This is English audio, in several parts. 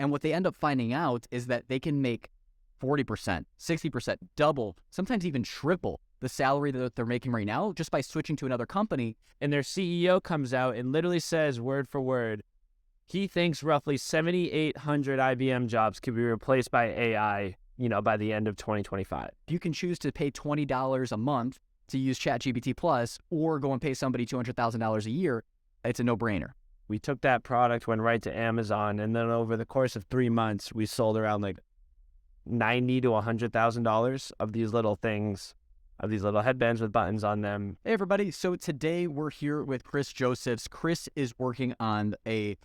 And what they end up finding out is that they can make 40%, 60%, double, sometimes even triple the salary that they're making right now just by switching to another company. And their CEO comes out and literally says, word for word, he thinks roughly 7,800 IBM jobs could be replaced by AI, by the end of 2025. You can choose to pay $20 a month to use ChatGPT Plus or go and pay somebody $200,000 a year. It's a no-brainer. We took that product, went right to Amazon, and then over the course of 3 months, we sold around like $90,000 to $100,000 of these little things, of these little headbands with buttons on them. Hey, everybody. So today we're here with Chris Josephs. Chris is working on a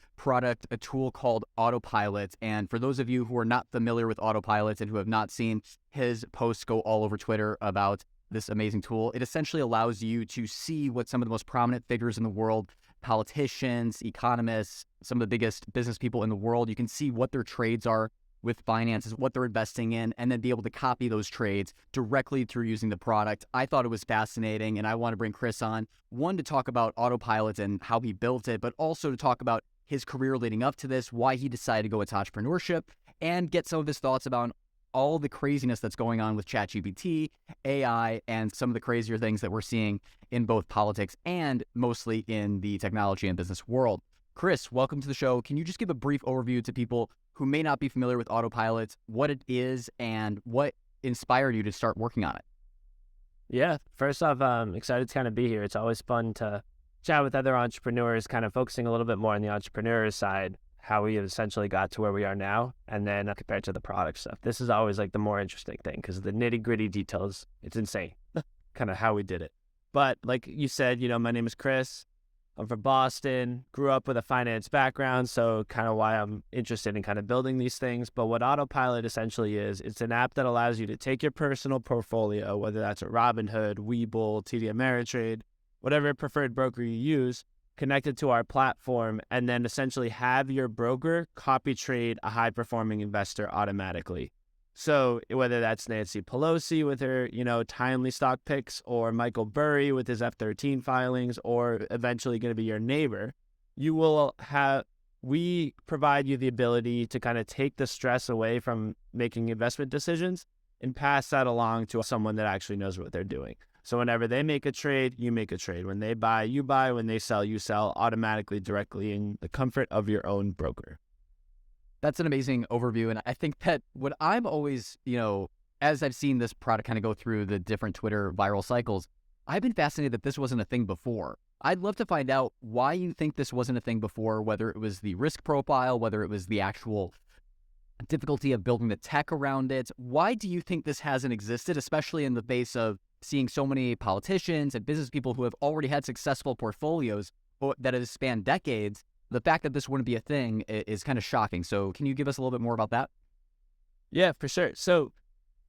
tool called Autopilot. And for those of you who are not familiar with Autopilot and who have not seen his posts go all over Twitter about this amazing tool, it essentially allows you to see what some of the most prominent figures in the world, politicians, economists, some of the biggest business people in the world, you can see what their trades are with finances, what they're investing in, and then be able to copy those trades directly through using the product. I thought it was fascinating, and I want to bring Chris on, one, to talk about Autopilot and how he built it, but also to talk about his career leading up to this, why he decided to go into entrepreneurship, and get some of his thoughts about all the craziness that's going on with ChatGPT, AI, and some of the crazier things that we're seeing in both politics and mostly in the technology and business world. Chris, welcome to the show. Can you just give a brief overview to people who may not be familiar with Autopilot, what it is, and what inspired you to start working on it? Yeah, first off, I'm excited to kind of be here. It's always fun to chat with other entrepreneurs, kind of focusing a little bit more on the entrepreneur side, how we essentially got to where we are now, and then compared to the product stuff. This is always like the more interesting thing because the nitty-gritty details, it's insane, kind of how we did it. But like you said, my name is Chris. I'm from Boston, grew up with a finance background, so kind of why I'm interested in kind of building these things. But what Autopilot essentially is, it's an app that allows you to take your personal portfolio, whether that's a Robinhood, Webull, TD Ameritrade, whatever preferred broker you use, connect it to our platform, and then essentially have your broker copy trade a high-performing investor automatically. So whether that's Nancy Pelosi with her, timely stock picks, or Michael Burry with his F-13 filings, or eventually going to be your neighbor, we provide you the ability to kind of take the stress away from making investment decisions and pass that along to someone that actually knows what they're doing. So whenever they make a trade, you make a trade. When they buy, you buy. When they sell, you sell automatically, directly in the comfort of your own broker. That's an amazing overview. And I think that what I'm always, as I've seen this product kind of go through the different Twitter viral cycles, I've been fascinated that this wasn't a thing before. I'd love to find out why you think this wasn't a thing before, whether it was the risk profile, whether it was the actual difficulty of building the tech around it. Why do you think this hasn't existed, especially in the face of seeing so many politicians and business people who have already had successful portfolios that have spanned decades? The fact that this wouldn't be a thing is kind of shocking. So can you give us a little bit more about that? Yeah, for sure. So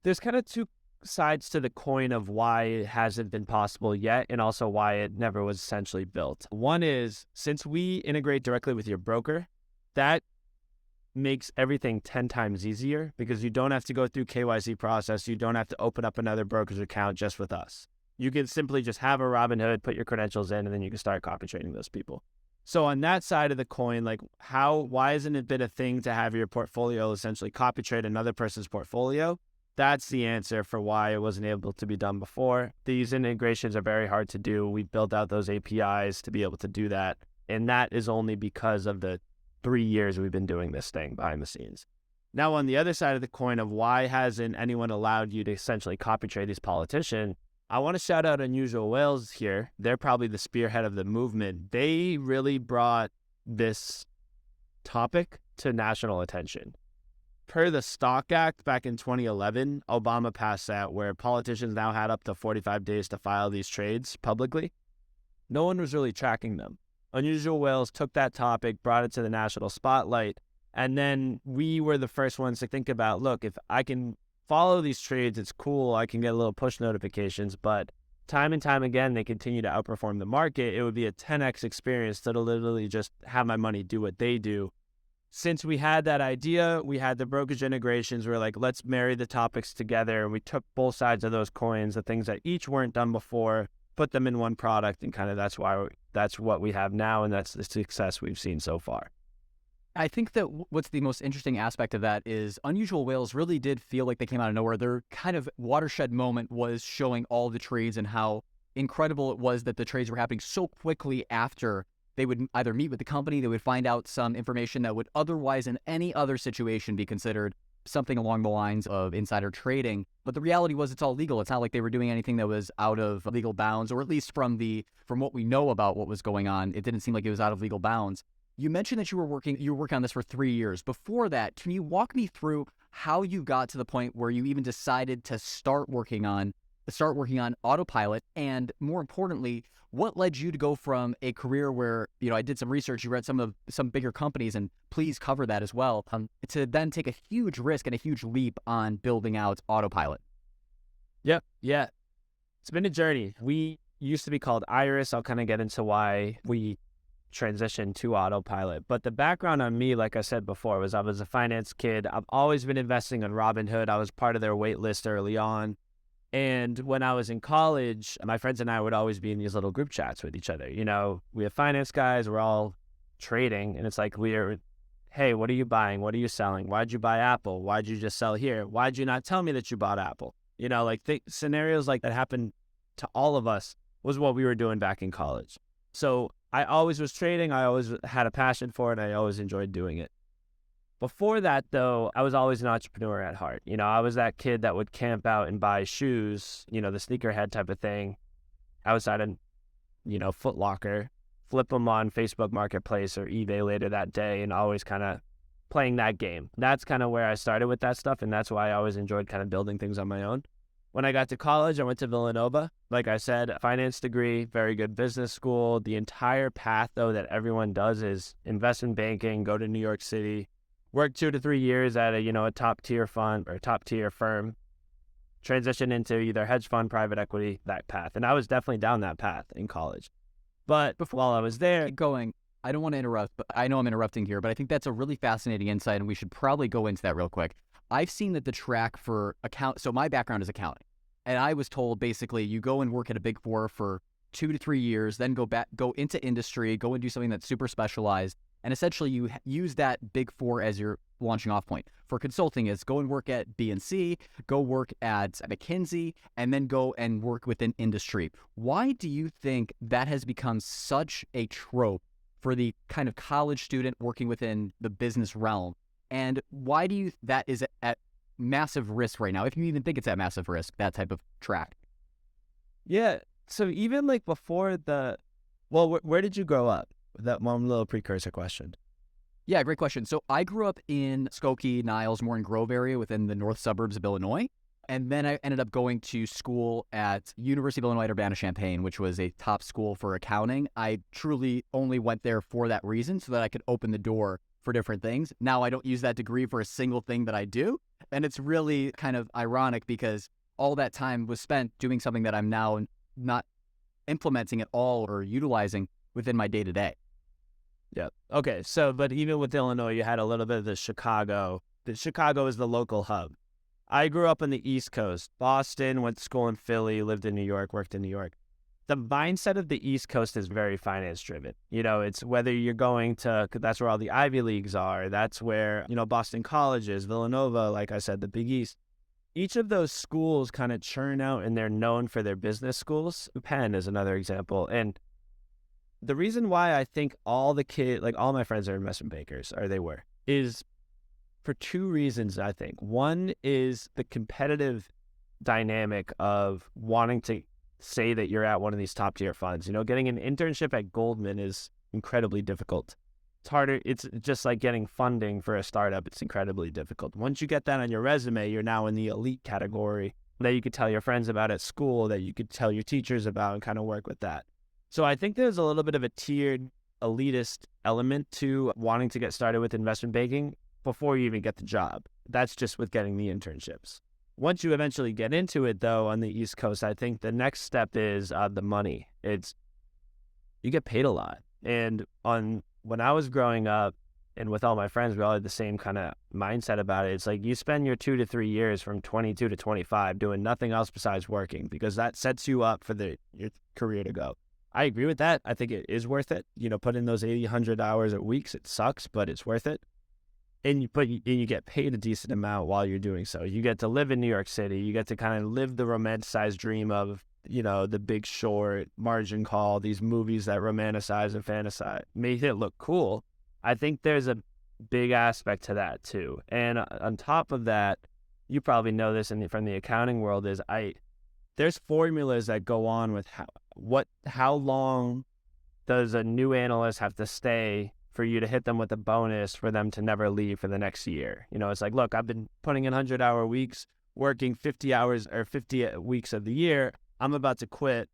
there's kind of two sides to the coin of why it hasn't been possible yet, and also why it never was essentially built. One is, since we integrate directly with your broker, that makes everything 10 times easier because you don't have to go through KYC process. You don't have to open up another broker's account just with us. You can simply just have a Robinhood, put your credentials in, and then you can start copy trading those people. So on that side of the coin, like why hasn't it been a thing to have your portfolio essentially copy trade another person's portfolio? That's the answer for why it wasn't able to be done before. These integrations are very hard to do. We built out those APIs to be able to do that. And that is only because of the 3 years we've been doing this thing behind the scenes. Now, on the other side of the coin of why hasn't anyone allowed you to essentially copy trade these politicians, I want to shout out Unusual Whales here. They're probably the spearhead of the movement. They really brought this topic to national attention. Per the Stock Act back in 2011, Obama passed that where politicians now had up to 45 days to file these trades publicly. No one was really tracking them. Unusual Whales took that topic, brought it to the national spotlight, and then we were the first ones to think about, look, if I can follow these trades, it's cool, I can get a little push notifications, but time and time again, they continue to outperform the market. It would be a 10x experience to literally just have my money do what they do. Since we had that idea, we had the brokerage integrations. We were like, let's marry the topics together. We took both sides of those coins, the things that each weren't done before, put them in one product, and kind of that's what we have now, and that's the success we've seen so far. I think that what's the most interesting aspect of that is Unusual Whales really did feel like they came out of nowhere. Their kind of watershed moment was showing all the trades and how incredible it was that the trades were happening so quickly after they would either meet with the company, they would find out some information that would otherwise in any other situation be considered something along the lines of insider trading. But the reality was it's all legal. It's not like they were doing anything that was out of legal bounds, or at least from what we know about what was going on, it didn't seem like it was out of legal bounds. You mentioned that you were working on this for 3 years. Before that, can you walk me through how you got to the point where you even decided to start working on Autopilot, and more importantly, what led you to go from a career where, I did some research, you read some bigger companies, and please cover that as well, to then take a huge risk and a huge leap on building out Autopilot? Yep. Yeah. It's been a journey. We used to be called Iris. I'll kind of get into why we transition to Autopilot. But the background on me, like I said before, was I was a finance kid. I've always been investing on Robinhood. I was part of their wait list early on. And when I was in college, my friends and I would always be in these little group chats with each other. We have finance guys, we're all trading. And it's like, hey, what are you buying? What are you selling? Why'd you buy Apple? Why'd you just sell here? Why'd you not tell me that you bought Apple? Scenarios like that happened to all of us was what we were doing back in college. So I always was trading. I always had a passion for it. I always enjoyed doing it. Before that, though, I was always an entrepreneur at heart. I was that kid that would camp out and buy shoes, the sneakerhead type of thing, outside of, Foot Locker, flip them on Facebook Marketplace or eBay later that day, and always kind of playing that game. That's kind of where I started with that stuff, and that's why I always enjoyed kind of building things on my own. When I got to college, I went to Villanova. Like I said, finance degree, very good business school. The entire path, though, that everyone does is investment banking, go to New York City, work 2 to 3 years at a top tier fund or top tier firm, transition into either hedge fund, private equity, that path. And I was definitely down that path in college. But while I was there, keep going. I don't want to interrupt, but I know I'm interrupting here, but I think that's a really fascinating insight, and we should probably go into that real quick. I've seen that the track for so my background is accounting, and I was told basically you go and work at a Big Four for 2 to 3 years, then go into industry, go and do something that's super specialized, and essentially you use that Big Four as your launching off point. For consulting is go and work at B&C, go work at McKinsey, and then go and work within industry. Why do you think that has become such a trope for the kind of college student working within the business realm? And why do you that is at massive risk right now, if you even think it's at massive risk, that type of track? Yeah. So even like before where did you grow up? That one little precursor question. Yeah, great question. So I grew up in Skokie, Niles, Warren Grove area within the north suburbs of Illinois. And then I ended up going to school at University of Illinois at Urbana-Champaign, which was a top school for accounting. I truly only went there for that reason, so that I could open the door for different things. Now I don't use that degree for a single thing that I do. And it's really kind of ironic because all that time was spent doing something that I'm now not implementing at all or utilizing within my day-to-day. Yeah. Okay. So, but even with Illinois, you had a little bit of the Chicago. Chicago is the local hub. I grew up on the East Coast, Boston, went to school in Philly, lived in New York, worked in New York. The mindset of the East Coast is very finance driven. It's whether you're going to, that's where all the Ivy Leagues are. That's where, Boston College is, Villanova, like I said, the Big East. Each of those schools kind of churn out and they're known for their business schools. Penn is another example. And the reason why I think all my friends are investment bankers, or they were, is for 2 reasons, I think. One is the competitive dynamic of wanting to say that you're at one of these top tier funds. Getting an internship at Goldman is incredibly difficult. It's harder. It's just like getting funding for a startup. It's incredibly difficult. Once you get that on your resume, you're now in the elite category that you could tell your friends about at school, that you could tell your teachers about and kind of work with that. So I think there's a little bit of a tiered elitist element to wanting to get started with investment banking before you even get the job. That's just with getting the internships. Once you eventually get into it, though, on the East Coast, I think the next step is the money. You get paid a lot. And when I was growing up and with all my friends, we all had the same kind of mindset about it. It's like you spend your 2 to 3 years from 22 to 25 doing nothing else besides working, because that sets you up for your career to go. I agree with that. I think it is worth it. Put in those 80, 100 hours a week. It sucks, but it's worth it. And you get paid a decent amount while you're doing so. You get to live in New York City. You get to kind of live the romanticized dream of, The Big Short, Margin Call, these movies that romanticize and fantasize, make it look cool. I think there's a big aspect to that too. And on top of that, you probably know this from the accounting world, is there's formulas that go on with how long does a new analyst have to stay for you to hit them with a bonus for them to never leave for the next year. It's like, look, I've been putting in 100-hour weeks, working 50 hours or 50 weeks of the year. I'm about to quit.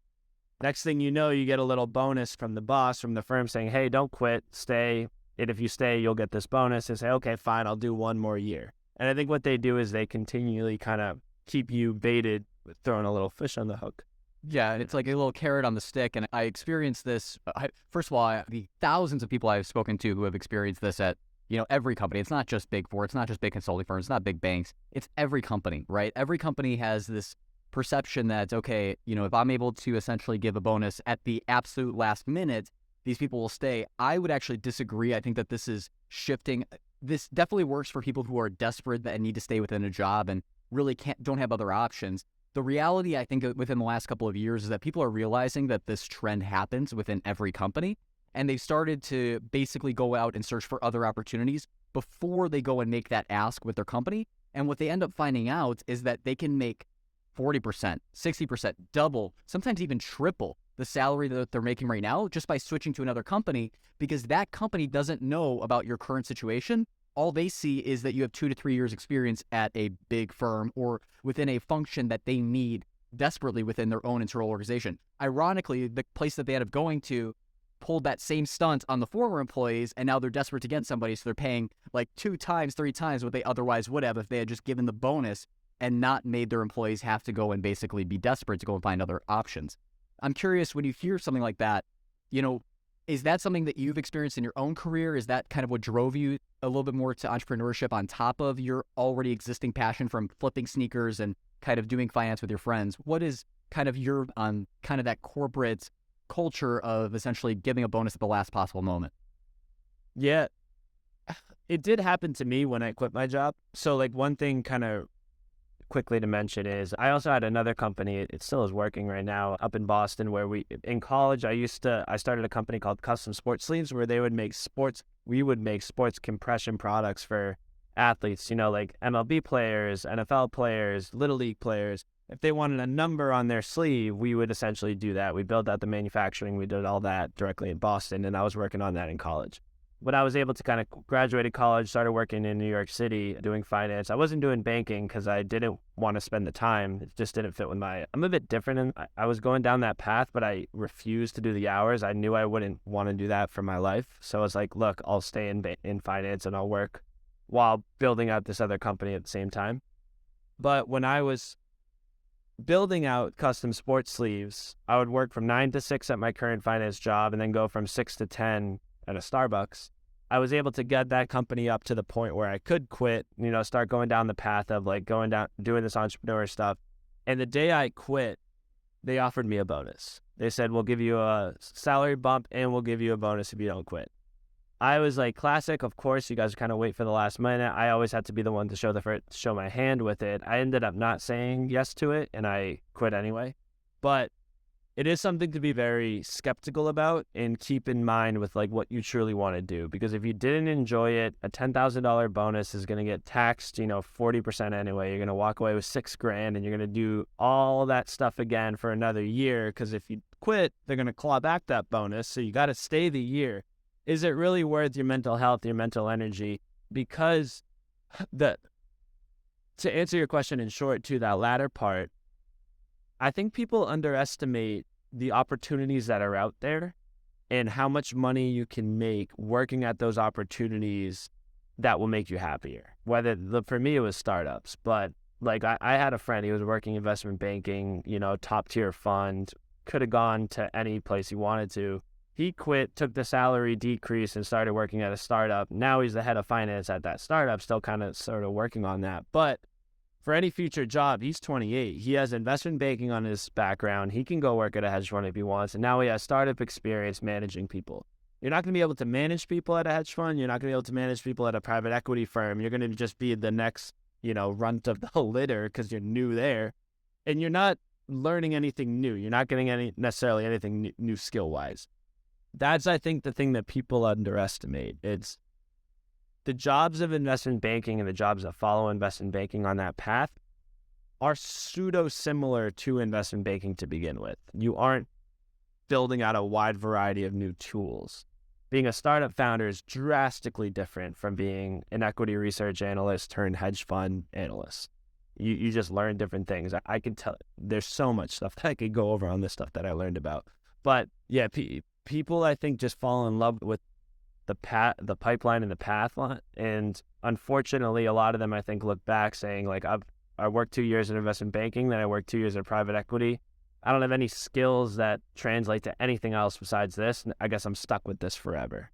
Next thing you know, you get a little bonus from the boss, from the firm, saying, hey, don't quit, stay. And if you stay, you'll get this bonus. They say, okay, fine, I'll do one more year. And I think what they do is they continually kind of keep you baited with throwing a little fish on the hook. Yeah, it's like a little carrot on the stick. And I experienced this. First of all, the thousands of people I've spoken to who have experienced this at, every company. It's not just big four. It's not just big consulting firms. It's not big banks. It's every company, right? Every company has this perception that, okay, if I'm able to essentially give a bonus at the absolute last minute, these people will stay. I would actually disagree. I think that this is shifting. This definitely works for people who are desperate and need to stay within a job and really don't have other options. The reality, I think, within the last couple of years is that people are realizing that this trend happens within every company, and they've started to basically go out and search for other opportunities before they go and make that ask with their company. And what they end up finding out is that they can make 40%, 60%, double, sometimes even triple the salary that they're making right now just by switching to another company, because that company doesn't know about your current situation. All they see is that you have 2 to 3 years experience at a big firm or within a function that they need desperately within their own internal organization. Ironically, the place that they ended up going to pulled that same stunt on the former employees, and now they're desperate to get somebody, so they're paying like 2 times, 3 times what they otherwise would have if they had just given the bonus and not made their employees have to go and basically be desperate to go and find other options. I'm curious, when you hear something like that, is that something that you've experienced in your own career? Is that kind of what drove you a little bit more to entrepreneurship on top of your already existing passion from flipping sneakers and kind of doing finance with your friends? What is kind of your kind of that corporate culture of essentially giving a bonus at the last possible moment? Yeah, it did happen to me when I quit my job. So like one thing kind of quickly to mention is I also had another company. It still is working right now up in Boston, where in college, I started a company called Custom Sports Sleeves, where we would make sports compression products for athletes, like MLB players, NFL players, Little League players. If they wanted a number on their sleeve, we would essentially do that. We built out the manufacturing. We did all that directly in Boston, and I was working on that in college. When I was able to kind of graduate college, started working in New York City doing finance. I wasn't doing banking because I didn't want to spend the time. It just didn't fit with I'm a bit different, and I was going down that path, but I refused to do the hours. I knew I wouldn't want to do that for my life. So I was like, look, I'll stay in finance and I'll work while building out this other company at the same time. But when I was building out Custom Sports Sleeves, I would work from 9 to 6 at my current finance job and then go from 6 to 10 at a Starbucks. I was able to get that company up to the point where I could quit, start going down the path of like doing this entrepreneur stuff. And the day I quit, they offered me a bonus. They said, we'll give you a salary bump and we'll give you a bonus if you don't quit. I was like, classic. Of course, you guys kind of wait for the last minute. I always had to be the one to show my hand with it. I ended up not saying yes to it and I quit anyway. But it is something to be very skeptical about and keep in mind with like what you truly want to do. Because if you didn't enjoy it, a $10,000 bonus is going to get taxed, 40% anyway. You're going to walk away with $6,000 and you're going to do all that stuff again for another year. Because if you quit, they're going to claw back that bonus. So you got to stay the year. Is it really worth your mental health, your mental energy? Because to answer your question in short, to that latter part, I think people underestimate the opportunities that are out there and how much money you can make working at those opportunities that will make you happier. For me, it was startups, but like I had a friend, he was working investment banking, top tier fund, could have gone to any place he wanted to. He quit, took the salary decrease and started working at a startup. Now he's the head of finance at that startup, still kind of sort of working on that. But for any future job, he's 28. He has investment banking on his background. He can go work at a hedge fund if he wants. And now he has startup experience managing people. You're not going to be able to manage people at a hedge fund. You're not going to be able to manage people at a private equity firm. You're going to just be the next, runt of the litter because you're new there. And you're not learning anything new. You're not getting necessarily anything new skill-wise. That's, I think, the thing that people underestimate. It's the jobs of investment banking and the jobs that follow investment banking on that path are pseudo-similar to investment banking to begin with. You aren't building out a wide variety of new tools. Being a startup founder is drastically different from being an equity research analyst turned hedge fund analyst. You just learn different things. I can tell there's so much stuff that I could go over on this stuff that I learned about. But yeah, people I think just fall in love with the pipeline and the path, and unfortunately a lot of them I think look back saying like I worked 2 years in investment banking, then I worked 2 years in private equity. I don't have any skills that translate to anything else besides this, and I guess I'm stuck with this forever.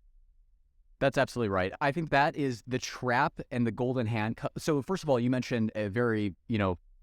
That's absolutely right. I think that is the trap and the golden handcuff. So first of all, you mentioned a very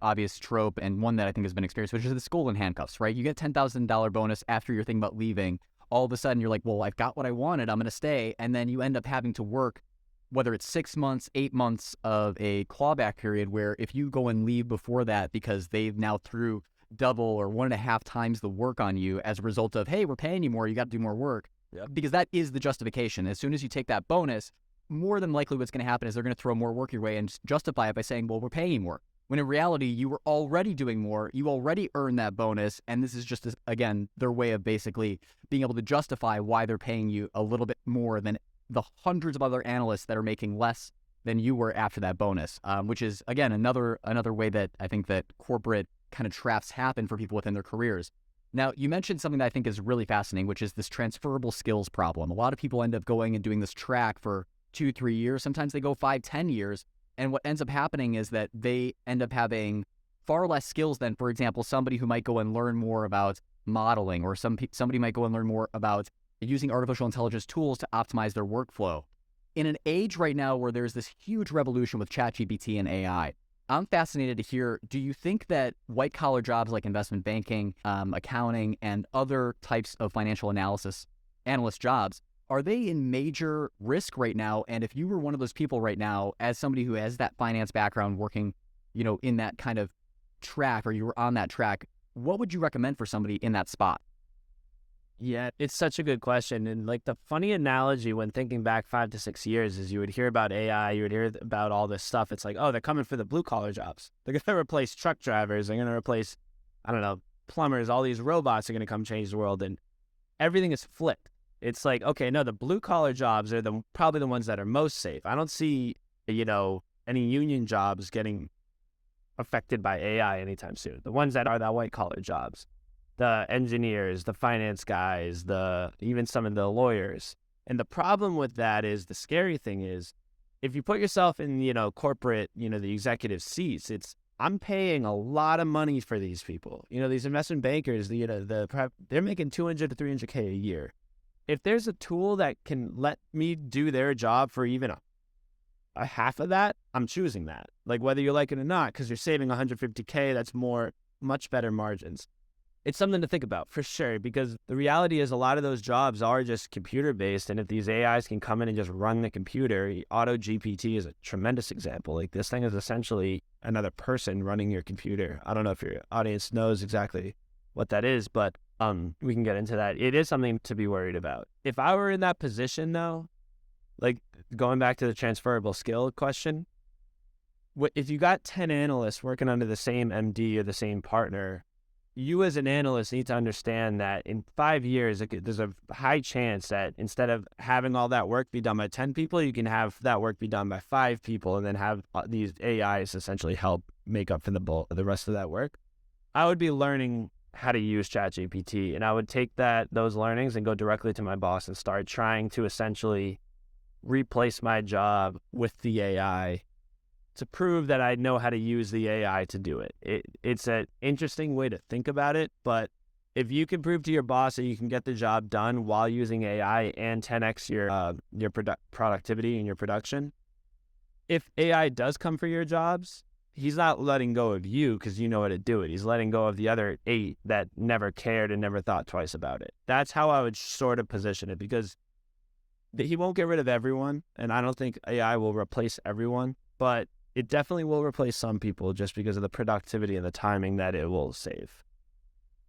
obvious trope, and one that I think has been experienced, which is this golden handcuffs, right? You get $10,000 bonus after you're thinking about leaving. All of a sudden you're like, well, I've got what I wanted, I'm going to stay. And then you end up having to work, whether it's 6 months, 8 months of a clawback period, where if you go and leave before that because they've now threw double or 1.5 times the work on you as a result of, hey, we're paying you more, you got to do more work. Yep. Because that is the justification. As soon as you take that bonus, more than likely what's going to happen is they're going to throw more work your way and justify it by saying, well, we're paying you more. When in reality, you were already doing more, you already earned that bonus, and this is just, again, their way of basically being able to justify why they're paying you a little bit more than the hundreds of other analysts that are making less than you were after that bonus, which is, again, another way that I think that corporate kind of traps happen for people within their careers. Now, you mentioned something that I think is really fascinating, which is this transferable skills problem. A lot of people end up going and doing this track for 2-3 years. Sometimes they go 5-10 years. And what ends up happening is that they end up having far less skills than, for example, somebody who might go and learn more about modeling, or somebody might go and learn more about using artificial intelligence tools to optimize their workflow. In an age right now where there's this huge revolution with ChatGPT and AI, I'm fascinated to hear, do you think that white-collar jobs like investment banking, accounting, and other types of financial analyst jobs, are they in major risk right now? And if you were one of those people right now, as somebody who has that finance background working, in that kind of track, or you were on that track, what would you recommend for somebody in that spot? Yeah, it's such a good question. And like the funny analogy when thinking back 5 to 6 years is you would hear about AI, you would hear about all this stuff. It's like, oh, they're coming for the blue collar jobs. They're going to replace truck drivers. They're going to replace, plumbers. All these robots are going to come change the world. And everything is flipped. It's like, okay, no, the blue collar jobs are probably the ones that are most safe. I don't see, any union jobs getting affected by AI anytime soon. The ones that are the white collar jobs, the engineers, the finance guys, even some of the lawyers. And the problem with that is, the scary thing is, if you put yourself in, corporate, the executive seats, I'm paying a lot of money for these people. These investment bankers, they're making 200 to 300K a year. If there's a tool that can let me do their job for even a half of that, I'm choosing that. Like, whether you like it or not, because you're saving 150K, that's much better margins. It's something to think about for sure, because the reality is a lot of those jobs are just computer-based, and if these AIs can come in and just run the computer, AutoGPT is a tremendous example. Like, this thing is essentially another person running your computer. I don't know if your audience knows exactly what that is, but we can get into that. It is something to be worried about. If I were in that position, though, like going back to the transferable skill question, if you got 10 analysts working under the same MD or the same partner, you as an analyst need to understand that in 5 years, there's a high chance that instead of having all that work be done by 10 people, you can have that work be done by 5 people, and then have these AIs essentially help make up for the rest of that work. I would be learning how to use ChatGPT, and I would take those learnings and go directly to my boss and start trying to essentially replace my job with the AI to prove that I know how to use the AI to do it. It's an interesting way to think about it, but if you can prove to your boss that you can get the job done while using AI and 10x your productivity and your production, if AI does come for your jobs, he's not letting go of you because you know how to do it. He's letting go of the other 8 that never cared and never thought twice about it. That's how I would sort of position it, because he won't get rid of everyone, and I don't think AI will replace everyone, but it definitely will replace some people just because of the productivity and the timing that it will save.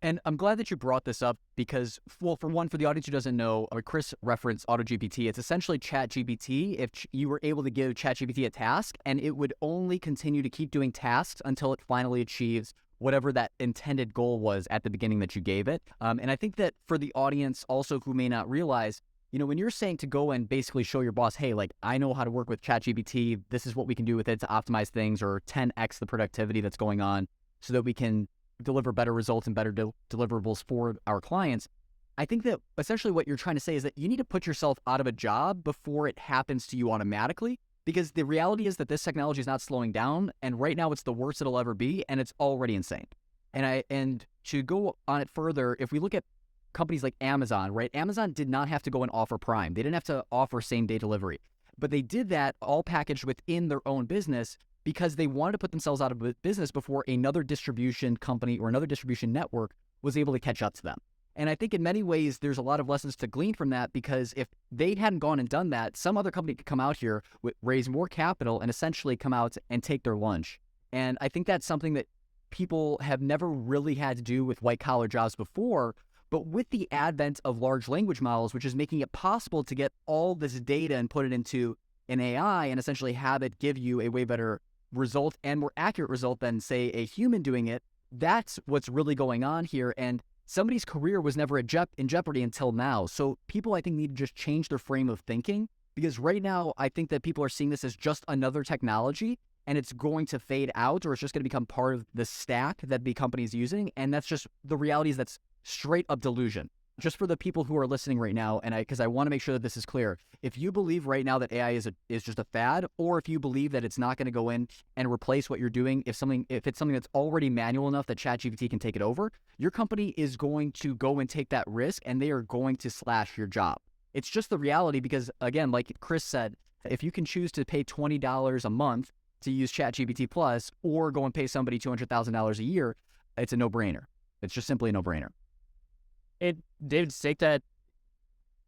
And I'm glad that you brought this up because, well, for one, for the audience who doesn't know, Chris referenced AutoGPT. It's essentially ChatGPT if you were able to give ChatGPT a task, and it would only continue to keep doing tasks until it finally achieves whatever that intended goal was at the beginning that you gave it. And I think that for the audience also who may not realize, when you're saying to go and basically show your boss, hey, like, I know how to work with ChatGPT, this is what we can do with it to optimize things or 10x the productivity that's going on so that we can deliver better results and better deliverables for our clients. I think that essentially what you're trying to say is that you need to put yourself out of a job before it happens to you automatically, because the reality is that this technology is not slowing down, and right now it's the worst it'll ever be, and it's already insane. And to go on it further, if we look at companies like Amazon, right? Amazon did not have to go and offer Prime. They didn't have to offer same-day delivery, but they did that all packaged within their own business because they wanted to put themselves out of business before another distribution company or another distribution network was able to catch up to them. And I think in many ways, there's a lot of lessons to glean from that, because if they hadn't gone and done that, some other company could come out here, raise more capital, and essentially come out and take their lunch. And I think that's something that people have never really had to do with white-collar jobs before. But with the advent of large language models, which is making it possible to get all this data and put it into an AI and essentially have it give you a way better result and more accurate result than, say, a human doing it, that's what's really going on here. And somebody's career was never in jeopardy until now. So people, I think, need to just change their frame of thinking, because right now I think that people are seeing this as just another technology, and it's going to fade out, or it's just going to become part of the stack that the company's using. And that's just the reality, is that's straight up delusion. Just for the people who are listening right now, and because I want to make sure that this is clear, if you believe right now that AI is just a fad, or if you believe that it's not going to go in and replace what you're doing, if it's something that's already manual enough that ChatGPT can take it over, your company is going to go and take that risk, and they are going to slash your job. It's just the reality, because again, like Chris said, if you can choose to pay $20 a month to use ChatGPT Plus, or go and pay somebody $200,000 a year, it's a no-brainer. It's just simply a no-brainer. David, take that.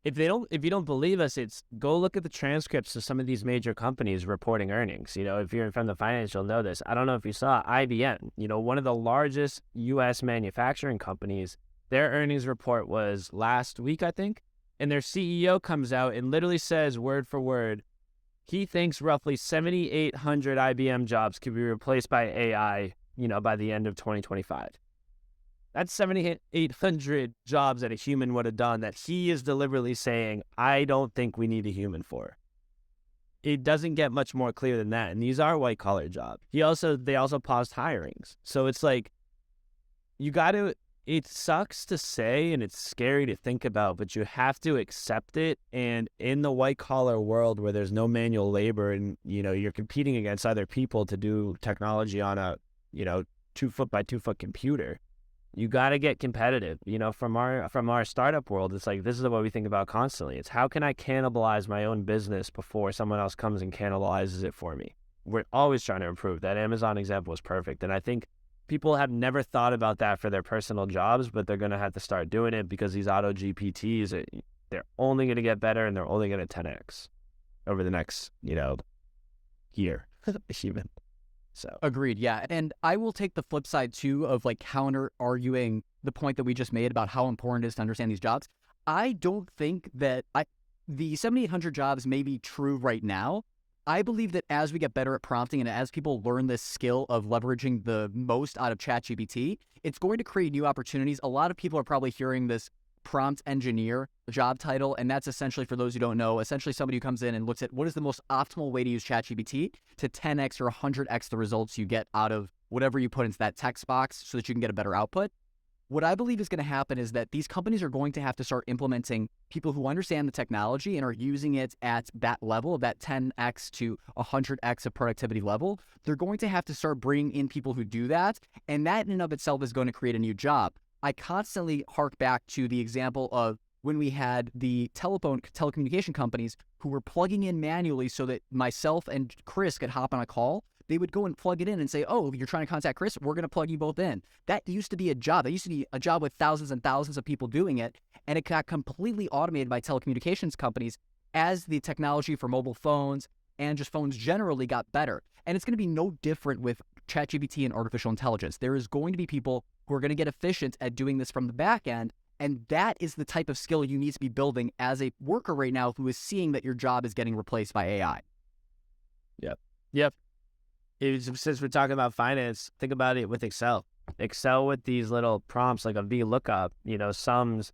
If you don't believe us, it's go look at the transcripts of some of these major companies reporting earnings. If you're from the finance, you'll know this. I don't know if you saw IBM, one of the largest U.S. manufacturing companies. Their earnings report was last week, I think, and their CEO comes out and literally says, word for word, he thinks roughly 7,800 IBM jobs could be replaced by AI, by the end of 2025. That's 7,800 jobs that a human would have done that he is deliberately saying, I don't think we need a human for. It doesn't get much more clear than that. And these are white-collar jobs. They also paused hirings. So it's like, it sucks to say and it's scary to think about, but you have to accept it. And in the white-collar world where there's no manual labor and, you're competing against other people to do technology on a, 2-foot by 2-foot computer, you got to get competitive. From our startup world, it's like, this is what we think about constantly. It's how can I cannibalize my own business before someone else comes and cannibalizes it for me? We're always trying to improve. That Amazon example was perfect. And I think people have never thought about that for their personal jobs, but they're going to have to start doing it, because these auto GPTs, they're only going to get better, and they're only going to 10x over the next, year, even. So agreed. Yeah. And I will take the flip side too of like counter arguing the point that we just made about how important it is to understand these jobs. I don't think that the 7,800 jobs may be true right now. I believe that as we get better at prompting and as people learn this skill of leveraging the most out of ChatGPT, it's going to create new opportunities. A lot of people are probably hearing this prompt engineer job title, and that's essentially, for those who don't know, essentially somebody who comes in and looks at what is the most optimal way to use ChatGPT to 10x or 100x the results you get out of whatever you put into that text box so that you can get a better output. What I believe is going to happen is that these companies are going to have to start implementing people who understand the technology and are using it at that level, that 10x to 100x of productivity level. They're going to have to start bringing in people who do that, and that in and of itself is going to create a new job. I constantly hark back to the example of when we had the telecommunication companies who were plugging in manually so that myself and Chris could hop on a call, they would go and plug it in and say, oh, you're trying to contact Chris, we're going to plug you both in. That used to be a job. That used to be a job with thousands and thousands of people doing it, and it got completely automated by telecommunications companies as the technology for mobile phones and just phones generally got better. And it's going to be no different with ChatGPT and artificial intelligence. There is going to be people who are going to get efficient at doing this from the back end, and that is the type of skill you need to be building as a worker right now who is seeing that your job is getting replaced by AI. Yep. Since we're talking about finance, think about it with Excel. Excel with these little prompts like a VLOOKUP, sums.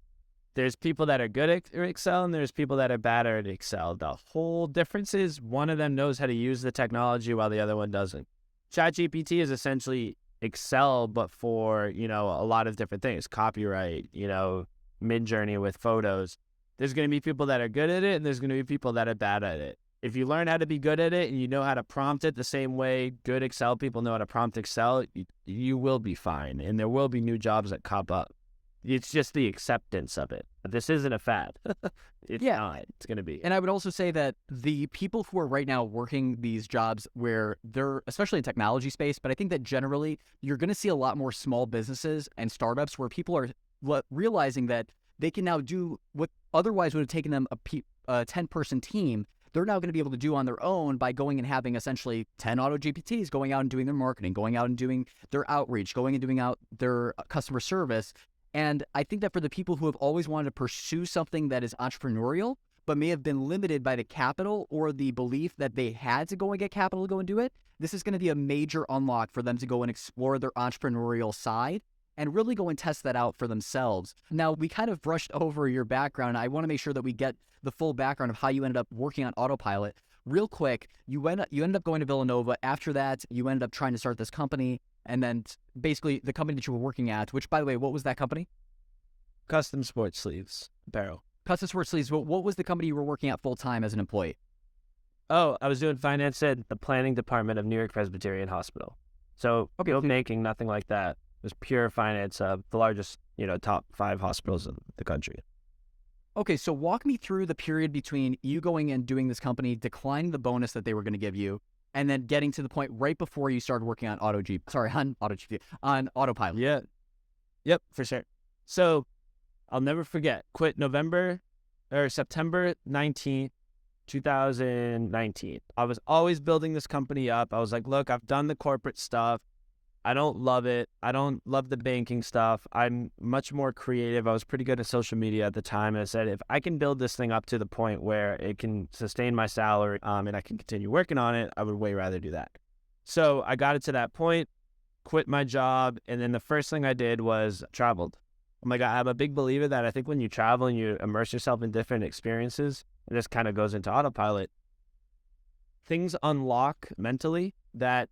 There's people that are good at Excel and there's people that are bad at Excel. The whole difference is one of them knows how to use the technology while the other one doesn't. ChatGPT is essentially Excel, but for, a lot of different things. Copyright, Midjourney with photos. There's going to be people that are good at it and there's going to be people that are bad at it. If you learn how to be good at it and you know how to prompt it the same way good Excel people know how to prompt Excel, you will be fine. And there will be new jobs that pop up. It's just the acceptance of it. This isn't a fad. It's not. It's going to be. And I would also say that the people who are right now working these jobs where they're, especially in technology space, but I think that generally you're going to see a lot more small businesses and startups where people are realizing that they can now do what otherwise would have taken them a 10-person team. They're now going to be able to do on their own by going and having essentially 10 auto GPTs going out and doing their marketing, going out and doing their outreach, going and doing out their customer service. And I think that for the people who have always wanted to pursue something that is entrepreneurial, but may have been limited by the capital or the belief that they had to go and get capital to go and do it, this is going to be a major unlock for them to go and explore their entrepreneurial side and really go and test that out for themselves. Now, we kind of brushed over your background. I want to make sure that we get the full background of how you ended up working on Autopilot. Real quick, you ended up going to Villanova. After that, you ended up trying to start this company. And then basically the company that you were working at, which, by the way, what was that company? Custom Sports Sleeves, Barrel. Custom Sports Sleeves. What was the company you were working at full-time as an employee? Oh, I was doing finance at the planning department of New York Presbyterian Hospital. So no banking, nothing like that. It was pure finance of the largest, top 5 hospitals in the country. Okay, so walk me through the period between you going and doing this company, declining the bonus that they were going to give you, and then getting to the point right before you started working on on Autopilot. Yeah. Yep, for sure. So I'll never forget, quit September 19th, 2019. I was always building this company up. I was like, look, I've done the corporate stuff. I don't love it. I don't love the banking stuff. I'm much more creative. I was pretty good at social media at the time. And I said, if I can build this thing up to the point where it can sustain my salary and I can continue working on it, I would way rather do that. So I got it to that point, quit my job. And then the first thing I did was traveled. Oh my God, I'm a big believer that I think when you travel and you immerse yourself in different experiences, and this kind of goes into Autopilot, things unlock mentally that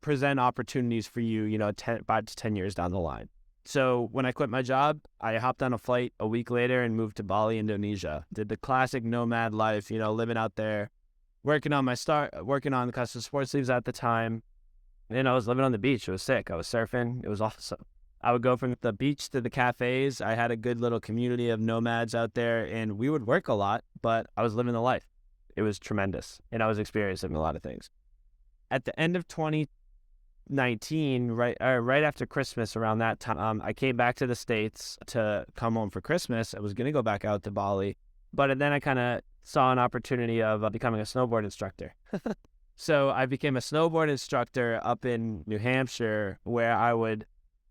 present opportunities for you, 5 to 10 years down the line. So when I quit my job, I hopped on a flight a week later and moved to Bali, Indonesia. Did the classic nomad life, living out there, working on the Custom Sports Sleeves at the time. And I was living on the beach. It was sick. I was surfing. It was awesome. I would go from the beach to the cafes. I had a good little community of nomads out there, and we would work a lot, but I was living the life. It was tremendous, and I was experiencing a lot of things. At the end of 2019, right after Christmas, around that time, I came back to the States to come home for Christmas. I was going to go back out to Bali, but then I kind of saw an opportunity of becoming a snowboard instructor. So I became a snowboard instructor up in New Hampshire, where I would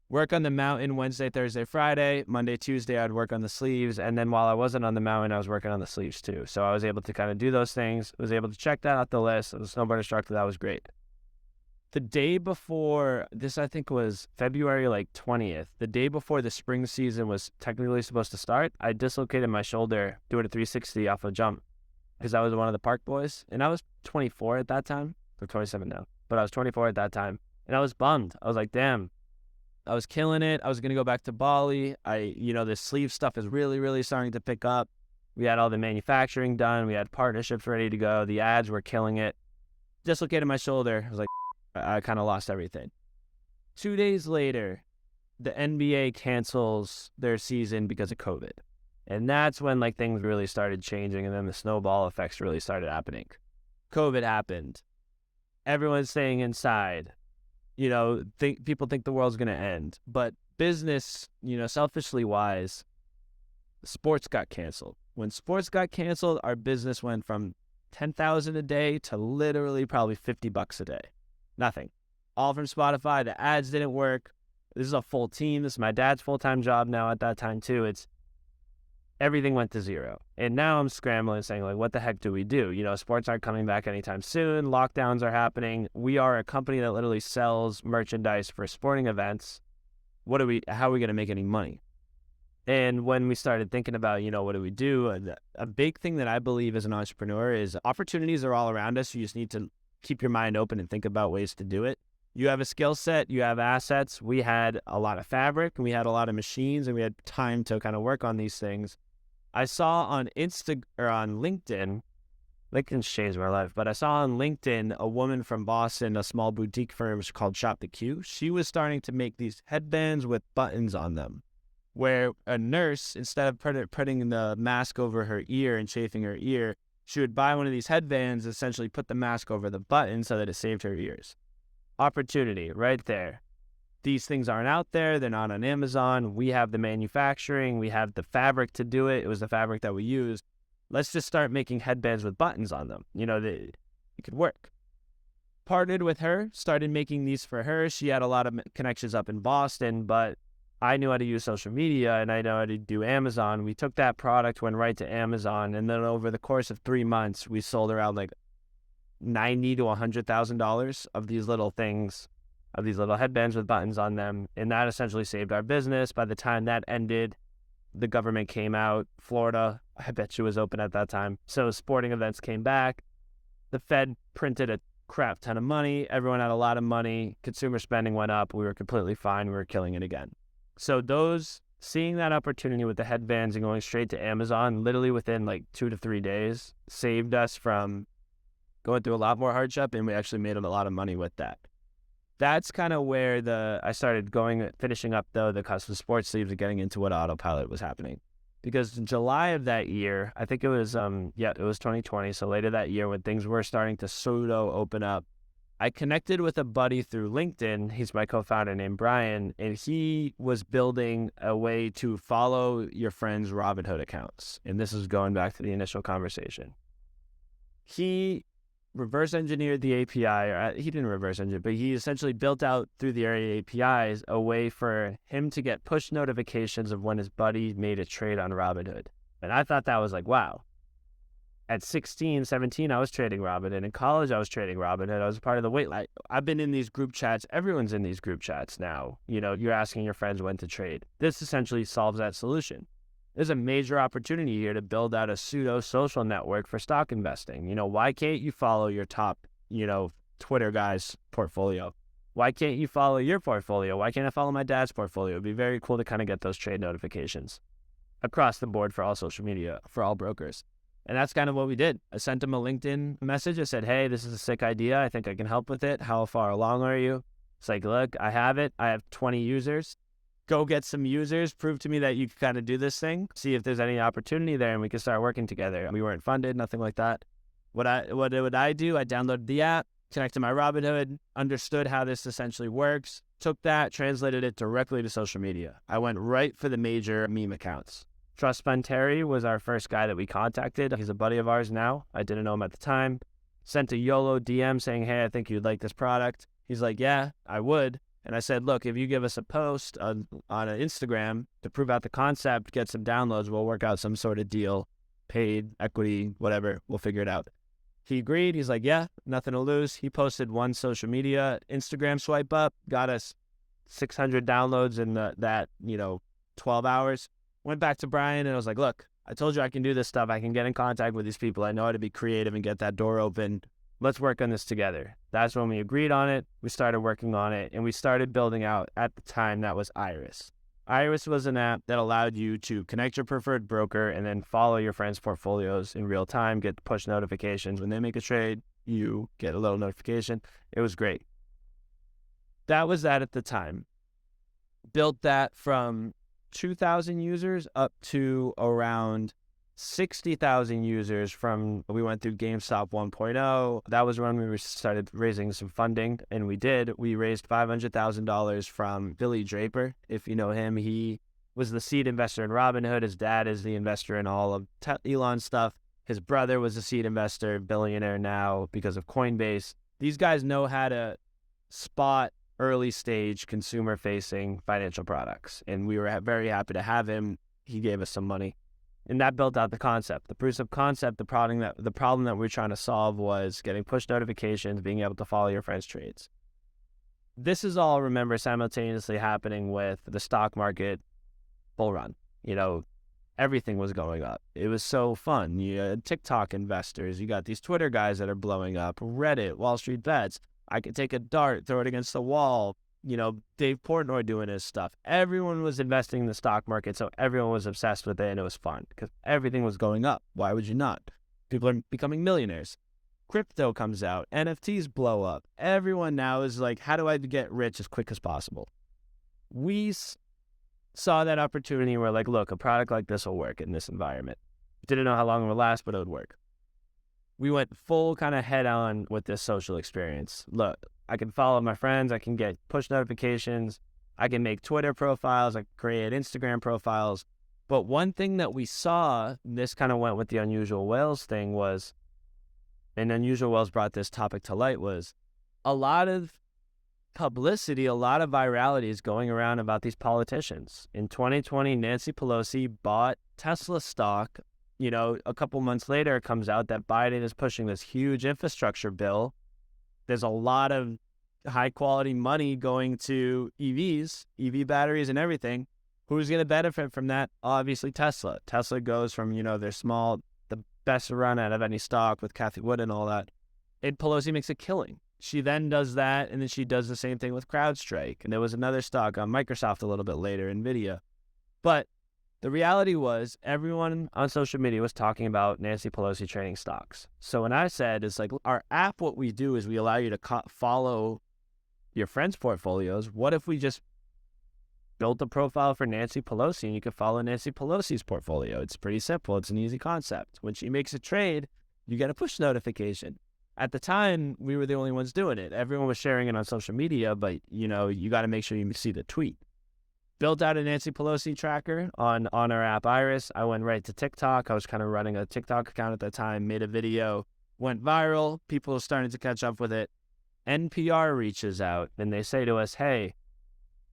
work on the mountain Wednesday, Thursday, Friday. Monday, Tuesday, I'd work on the sleeves. And then while I wasn't on the mountain, I was working on the sleeves too. So I was able to kind of do those things. I was able to check that off the list. As a snowboard instructor, that was great. The day before, this I think was February 20th, the day before the spring season was technically supposed to start, I dislocated my shoulder doing a 360 off a jump because I was one of the park boys. And I was 24 at that time. I'm 27 now, but I was 24 at that time. And I was bummed. I was like, damn. I was killing it. I was going to go back to Bali. The sleeve stuff is really, really starting to pick up. We had all the manufacturing done. We had partnerships ready to go. The ads were killing it. Dislocated my shoulder. I was like, I kind of lost everything. 2 days later, the NBA cancels their season because of COVID. And that's when things really started changing. And then the snowball effects really started happening. COVID happened. everyone's staying inside. People think the world's going to end. But business, selfishly wise, sports got canceled. When sports got canceled, our business went from 10,000 a day to literally probably $50 a day. Nothing. All from Spotify. The ads didn't work. This is a full team. This is my dad's full-time job now at that time too. Everything went to zero. And now I'm scrambling saying, like, what the heck do we do? Sports aren't coming back anytime soon. Lockdowns are happening. We are a company that literally sells merchandise for sporting events. How are we going to make any money? And when we started thinking about, what do we do? A big thing that I believe as an entrepreneur is opportunities are all around us. You just need to keep your mind open and think about ways to do it. You have a skill set, you have assets. We had a lot of fabric, and we had a lot of machines, and we had time to kind of work on these things. I saw on LinkedIn, LinkedIn's changed my life, but I saw on LinkedIn a woman from Boston, a small boutique firm called Shop the Q. She was starting to make these headbands with buttons on them, where a nurse, instead of putting the mask over her ear and chafing her ear, she would buy one of these headbands, essentially put the mask over the button so that it saved her ears. Opportunity right there. These things aren't out there. They're not on Amazon. We have the manufacturing. We have the fabric to do it. It was the fabric that we used. Let's just start making headbands with buttons on them. It could work. Partnered with her, started making these for her. She had a lot of connections up in Boston, but I knew how to use social media and I know how to do Amazon. We took that product, went right to Amazon, and then over the course of 3 months, we sold around like $90,000 to $100,000 of these little things, of these little headbands with buttons on them, and that essentially saved our business. By the time that ended, the government came out. Florida, I bet you, was open at that time. So sporting events came back. The Fed printed a crap ton of money. Everyone had a lot of money. Consumer spending went up. We were completely fine. We were killing it again. So seeing that opportunity with the headbands and going straight to Amazon, literally within like 2 to 3 days, saved us from going through a lot more hardship, and we actually made a lot of money with that. That's kind of where I started finishing up though the custom sports sleeves and getting into what Autopilot was happening. Because in July of that year, I think it was 2020, so later that year when things were starting to pseudo open up, I connected with a buddy through LinkedIn. He's my co-founder named Brian, and he was building a way to follow your friends' Robinhood accounts. And this is going back to the initial conversation. He reverse engineered the API, or he didn't reverse engineer, but he essentially built out through the area APIs a way for him to get push notifications of when his buddy made a trade on Robinhood. And I thought that was like, wow. At 16, 17, I was trading Robinhood. In college, I was trading Robinhood. I was a part of the wait line. I've been in these group chats. Everyone's in these group chats now. You're asking your friends when to trade. This essentially solves that solution. There's a major opportunity here to build out a pseudo social network for stock investing. Why can't you follow your top, Twitter guy's portfolio? Why can't you follow your portfolio? Why can't I follow my dad's portfolio? It'd be very cool to kind of get those trade notifications across the board for all social media, for all brokers. And that's kind of what we did. I sent him a LinkedIn message. I said, hey, this is a sick idea. I think I can help with it. How far along are you? It's like, look, I have it. I have 20 users. Go get some users, prove to me that you can kind of do this thing, see if there's any opportunity there, and we can start working together. We weren't funded, nothing like that. What would I do? I downloaded the app, connected my Robinhood, understood how this essentially works, took that, translated it directly to social media. I went right for the major meme accounts. Trust Fund Terry was our first guy that we contacted. He's a buddy of ours now. I didn't know him at the time. Sent a YOLO DM saying, hey, I think you'd like this product. He's like, yeah, I would. And I said, look, if you give us a post on an Instagram to prove out the concept, get some downloads, we'll work out some sort of deal, paid, equity, whatever, we'll figure it out. He agreed. He's like, yeah, nothing to lose. He posted one social media Instagram swipe up, got us 600 downloads in that 12 hours. Went back to Brian and I was like, look, I told you I can do this stuff. I can get in contact with these people. I know how to be creative and get that door open. Let's work on this together. That's when we agreed on it. We started working on it, and we started building out, at the time, that was Iris. Iris was an app that allowed you to connect your preferred broker and then follow your friends' portfolios in real time, get push notifications. When they make a trade, you get a little notification. It was great. That was that at the time. Built that from 2,000 users up to around 60,000 users from, we went through GameStop 1.0. That was when we started raising some funding, and we did. We raised $500,000 from Billy Draper. If you know him, he was the seed investor in Robinhood. His dad is the investor in all of Elon stuff. His brother was a seed investor, billionaire now because of Coinbase. These guys know how to spot early stage consumer facing financial products. And we were very happy to have him. He gave us some money. And that built out the concept. The proof of concept, the problem that we're trying to solve was getting push notifications, being able to follow your friends' trades. This is all, remember, simultaneously happening with the stock market bull run. You know, everything was going up. It was so fun. You had TikTok investors. You got these Twitter guys that are blowing up. Reddit, Wall Street Bets. I could take a dart, throw it against the wall. You know, Dave Portnoy doing his stuff. Everyone was investing in the stock market, so everyone was obsessed with it, and it was fun because everything was going up. Why would you not? People are becoming millionaires. Crypto comes out. NFTs blow up. Everyone now is like, how do I get rich as quick as possible? We saw that opportunity. We're like, look, a product like this will work in this environment. Didn't know how long it would last, but it would work. We went full kind of head on with this social experience. Look, I can follow my friends. I can get push notifications. I can make Twitter profiles. I can create Instagram profiles. But one thing that we saw, this kind of went with the Unusual Whales thing was, and Unusual Whales brought this topic to light, was a lot of publicity, a lot of virality is going around about these politicians. In 2020, Nancy Pelosi bought Tesla stock. You know, a couple months later, it comes out that Biden is pushing this huge infrastructure bill. There's a lot of high-quality money going to EVs, EV batteries and everything. Who's going to benefit from that? Obviously, Tesla. Tesla goes from, you know, they're small, the best run out of any stock with Cathie Wood and all that. And Pelosi makes a killing. She then does that, and then she does the same thing with CrowdStrike. And there was another stock on Microsoft a little bit later, NVIDIA. But the reality was everyone on social media was talking about Nancy Pelosi trading stocks. So when I said, it's like our app, what we do is we allow you to follow your friends' portfolios. What if we just built a profile for Nancy Pelosi and you could follow Nancy Pelosi's portfolio? It's pretty simple. It's an easy concept. When she makes a trade, you get a push notification. At the time, we were the only ones doing it. Everyone was sharing it on social media, but you know, you got to make sure you see the tweet. Built out a Nancy Pelosi tracker on our app Iris. I went right to TikTok. I was kind of running a TikTok account at the time, made a video, went viral. People are starting to catch up with it. NPR reaches out and they say to us, hey,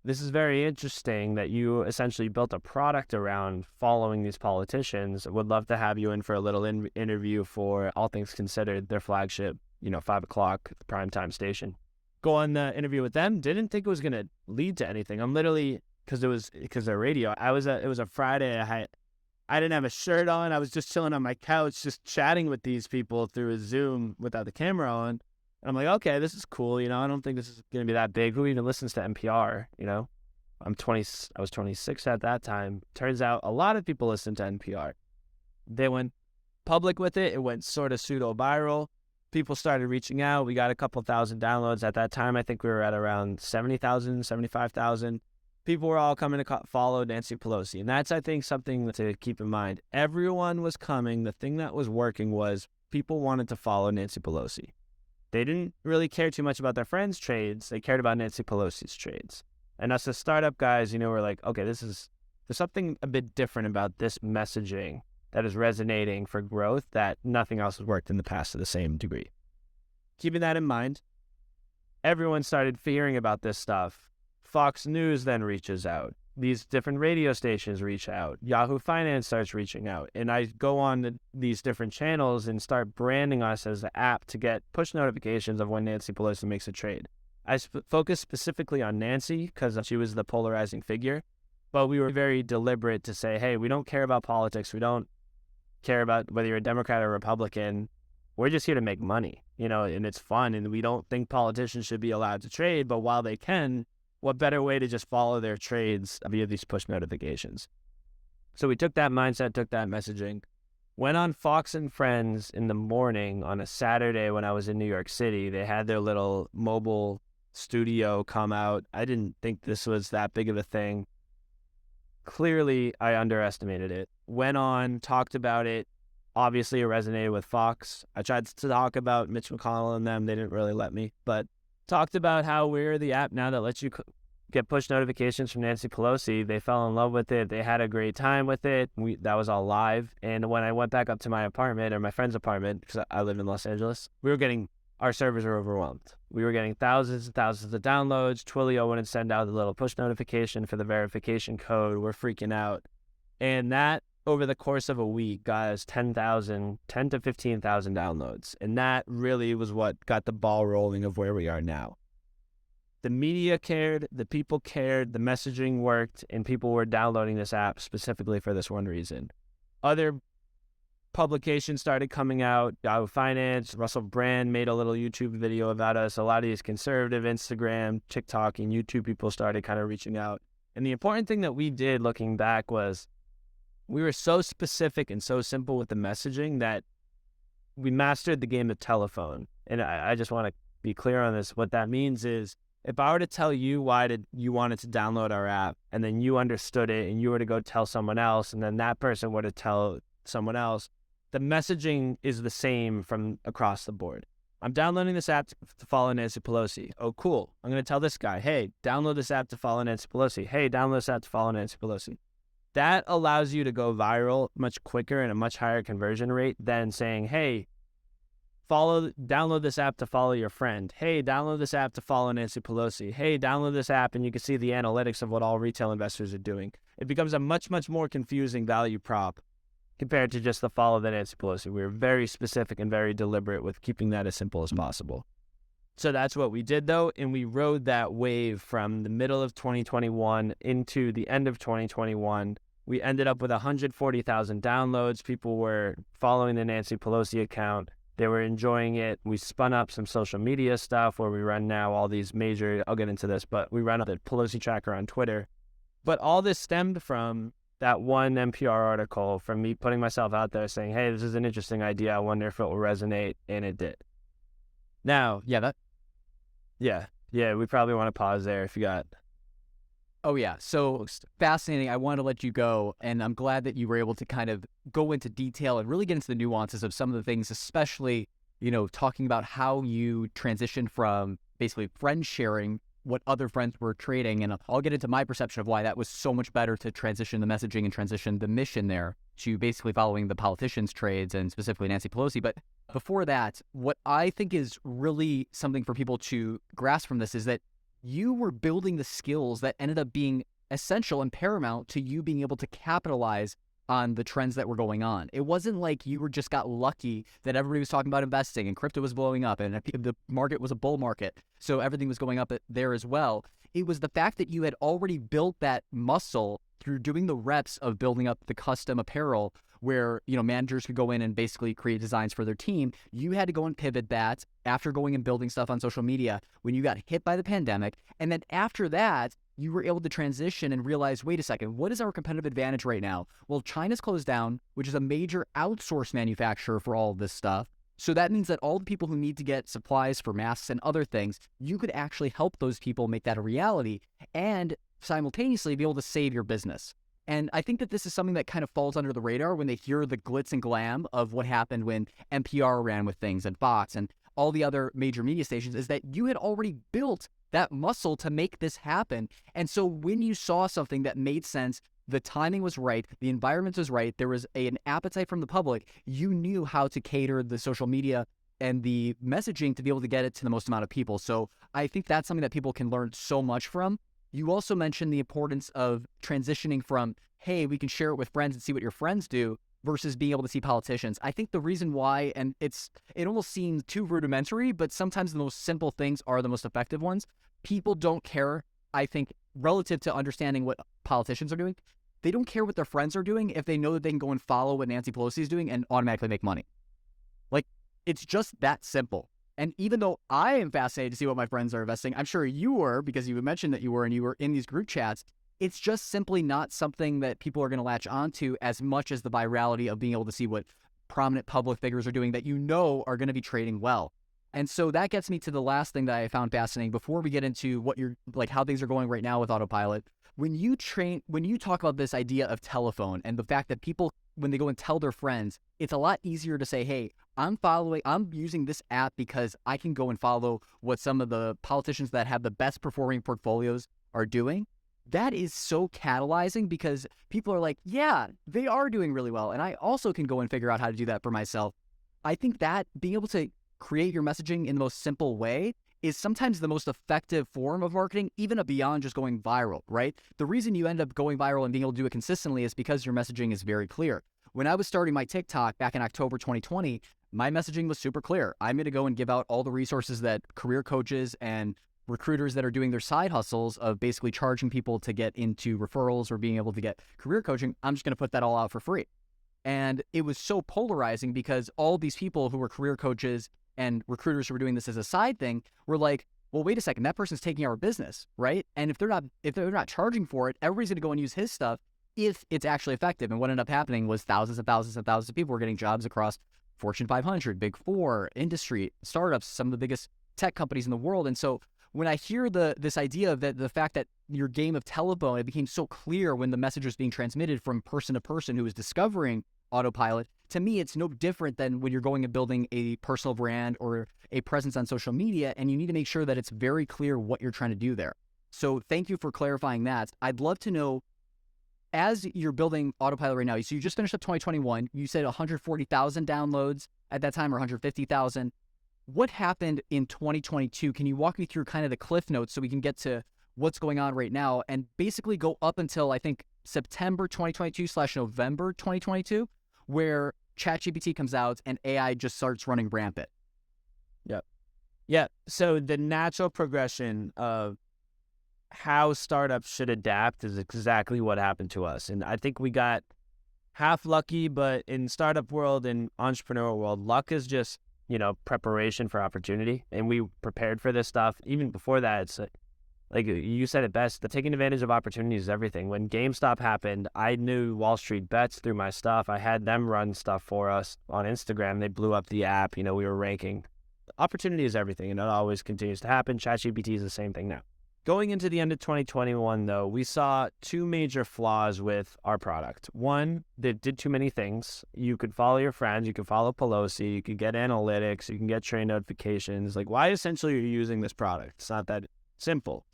this is very interesting that you essentially built a product around following these politicians. Would love to have you in for a little interview for All Things Considered, their flagship, 5 o'clock primetime station. Go on the interview with them. Didn't think it was going to lead to anything. I'm literally, because they're radio. It was a Friday. I didn't have a shirt on. I was just chilling on my couch, just chatting with these people through a Zoom without the camera on. And I'm like, okay, this is cool. I don't think this is going to be that big. Who even listens to NPR? I was 26 at that time. Turns out a lot of people listen to NPR. They went public with it. It went sort of pseudo viral. People started reaching out. We got a couple thousand downloads at that time. I think we were at around 70,000, 75,000. People were all coming to follow Nancy Pelosi. And that's, I think, something to keep in mind. Everyone was coming. The thing that was working was people wanted to follow Nancy Pelosi. They didn't really care too much about their friends' trades. They cared about Nancy Pelosi's trades. And us as startup guys, we're like, okay, there's something a bit different about this messaging that is resonating for growth that nothing else has worked in the past to the same degree. Keeping that in mind, everyone started hearing about this stuff. Fox News then reaches out. These different radio stations reach out. Yahoo Finance starts reaching out. And I go on these different channels and start branding us as an app to get push notifications of when Nancy Pelosi makes a trade. I focus specifically on Nancy because she was the polarizing figure. But we were very deliberate to say, hey, we don't care about politics. We don't care about whether you're a Democrat or Republican. We're just here to make money, and it's fun. And we don't think politicians should be allowed to trade. But while they can, what better way to just follow their trades via these push notifications? So we took that mindset, took that messaging, went on Fox and Friends in the morning on a Saturday when I was in New York City. They had their little mobile studio come out. I didn't think this was that big of a thing. clearly I underestimated it. Went on, talked about it. Obviously, it resonated with Fox. I tried to talk about Mitch McConnell and them. They didn't really let me, but talked about how we're the app now that lets you get push notifications from Nancy Pelosi. They fell in love with it. They had a great time with it. That was all live. And when I went back up to my apartment, or my friend's apartment, because I live in Los Angeles, our servers are overwhelmed. We were getting thousands and thousands of downloads. Twilio wouldn't send out the little push notification for the verification code. We're freaking out. And that, over the course of a week, got us 10 to 15,000 downloads. And that really was what got the ball rolling of where we are now. The media cared, the people cared, the messaging worked, and people were downloading this app specifically for this one reason. Other publications started coming out. Yahoo Finance, Russell Brand made a little YouTube video about us. A lot of these conservative Instagram, TikTok, and YouTube people started kind of reaching out. And the important thing that we did looking back was we were so specific and so simple with the messaging that we mastered the game of telephone. And I just want to be clear on this. What that means is, if I were to tell you why you wanted to download our app, and then you understood it, and you were to go tell someone else, and then that person were to tell someone else, the messaging is the same from across the board. I'm downloading this app to follow Nancy Pelosi. Oh, cool. I'm going to tell this guy, hey, download this app to follow Nancy Pelosi. Hey, download this app to follow Nancy Pelosi. That allows you to go viral much quicker and a much higher conversion rate than saying, hey, download this app to follow your friend. Hey, download this app to follow Nancy Pelosi. Hey, download this app and you can see the analytics of what all retail investors are doing. It becomes a much, much more confusing value prop compared to just the follow the Nancy Pelosi. We were very specific and very deliberate with keeping that as simple as possible. So that's what we did, though, and we rode that wave from the middle of 2021 into the end of 2021. We ended up with 140,000 downloads. People were following the Nancy Pelosi account. They were enjoying it. We spun up some social media stuff where we run now all these major, I'll get into this, but we run the Pelosi tracker on Twitter. But all this stemmed from that one NPR article, from me putting myself out there saying, hey, this is an interesting idea. I wonder if it will resonate. And it did. Now, yeah, we probably want to pause there if you got. Oh, yeah. So fascinating. I want to let you go, and I'm glad that you were able to kind of go into detail and really get into the nuances of some of the things, especially, talking about how you transitioned from basically friend sharing what other friends were trading. And I'll get into my perception of why that was so much better to transition the messaging and transition the mission there to basically following the politicians' trades and specifically Nancy Pelosi. But before that, what I think is really something for people to grasp from this is that you were building the skills that ended up being essential and paramount to you being able to capitalize on the trends that were going on. It wasn't like you just got lucky that everybody was talking about investing and crypto was blowing up and the market was a bull market, so everything was going up there as well. It was the fact that you had already built that muscle through doing the reps of building up the custom apparel where, managers could go in and basically create designs for their team. You had to go and pivot that after going and building stuff on social media when you got hit by the pandemic. And then after that, you were able to transition and realize, wait a second, what is our competitive advantage right now? Well, China's closed down, which is a major outsource manufacturer for all of this stuff. So that means that all the people who need to get supplies for masks and other things, you could actually help those people make that a reality and simultaneously be able to save your business. And I think that this is something that kind of falls under the radar when they hear the glitz and glam of what happened when NPR ran with things and Fox and all the other major media stations, is that you had already built that muscle to make this happen. And so when you saw something that made sense, the timing was right, the environment was right, there was an appetite from the public, you knew how to cater the social media and the messaging to be able to get it to the most amount of people. So I think that's something that people can learn so much from. You also mentioned the importance of transitioning from, hey, we can share it with friends and see what your friends do, versus being able to see politicians. I think the reason why, and it almost seems too rudimentary, but sometimes the most simple things are the most effective ones. People don't care, I think, relative to understanding what politicians are doing. They don't care what their friends are doing if they know that they can go and follow what Nancy Pelosi is doing and automatically make money. Like, it's just that simple. And even though I am fascinated to see what my friends are investing, I'm sure you were, because you mentioned that you were, and you were in these group chats, it's just simply not something that people are going to latch onto as much as the virality of being able to see what prominent public figures are doing that are going to be trading well. And so that gets me to the last thing that I found fascinating before we get into what how things are going right now with Autopilot. when you talk about this idea of telephone and the fact that people, when they go and tell their friends, it's a lot easier to say, hey, I'm using this app because I can go and follow what some of the politicians that have the best performing portfolios are doing. That is so catalyzing because people are like, yeah, they are doing really well. And I also can go and figure out how to do that for myself. I think that being able to create your messaging in the most simple way is sometimes the most effective form of marketing, even beyond just going viral, right? The reason you end up going viral and being able to do it consistently is because your messaging is very clear. When I was starting my TikTok back in October 2020, my messaging was super clear. I'm going to go and give out all the resources that career coaches and recruiters that are doing their side hustles of basically charging people to get into referrals or being able to get career coaching. I'm just going to put that all out for free. And it was so polarizing because all these people who were career coaches and recruiters who were doing this as a side thing were like, well, wait a second, that person's taking our business, right? And if they're not charging for it, everybody's going to go and use his stuff if it's actually effective. And what ended up happening was thousands and thousands and thousands of people were getting jobs across Fortune 500, Big Four, industry, startups, some of the biggest tech companies in the world. And so when I hear this idea of the fact that your game of telephone, it became so clear when the message was being transmitted from person to person who was discovering Autopilot, to me, it's no different than when you're going and building a personal brand or a presence on social media, and you need to make sure that it's very clear what you're trying to do there. So thank you for clarifying that. I'd love to know, as you're building Autopilot right now, so you just finished up 2021, you said 140,000 downloads at that time or 150,000. What happened in 2022? Can you walk me through kind of the cliff notes so we can get to what's going on right now and basically go up until, I think, September 2022/November 2022, where ChatGPT comes out and AI just starts running rampant? Yep. Yeah. So the natural progression of how startups should adapt is exactly what happened to us. And I think we got half lucky, but in startup world and entrepreneurial world, luck is just, preparation for opportunity. And we prepared for this stuff. Even before that, it's like you said it best, the taking advantage of opportunities is everything. When GameStop happened, I knew Wall Street Bets through my stuff. I had them run stuff for us on Instagram. They blew up the app. We were ranking. Opportunity is everything, and it always continues to happen. ChatGPT is the same thing now. Going into the end of 2021, though, we saw two major flaws with our product. One, that did too many things. You could follow your friends, you could follow Pelosi, you could get analytics, you can get train notifications. Like, why essentially are you using this product? It's not that simple.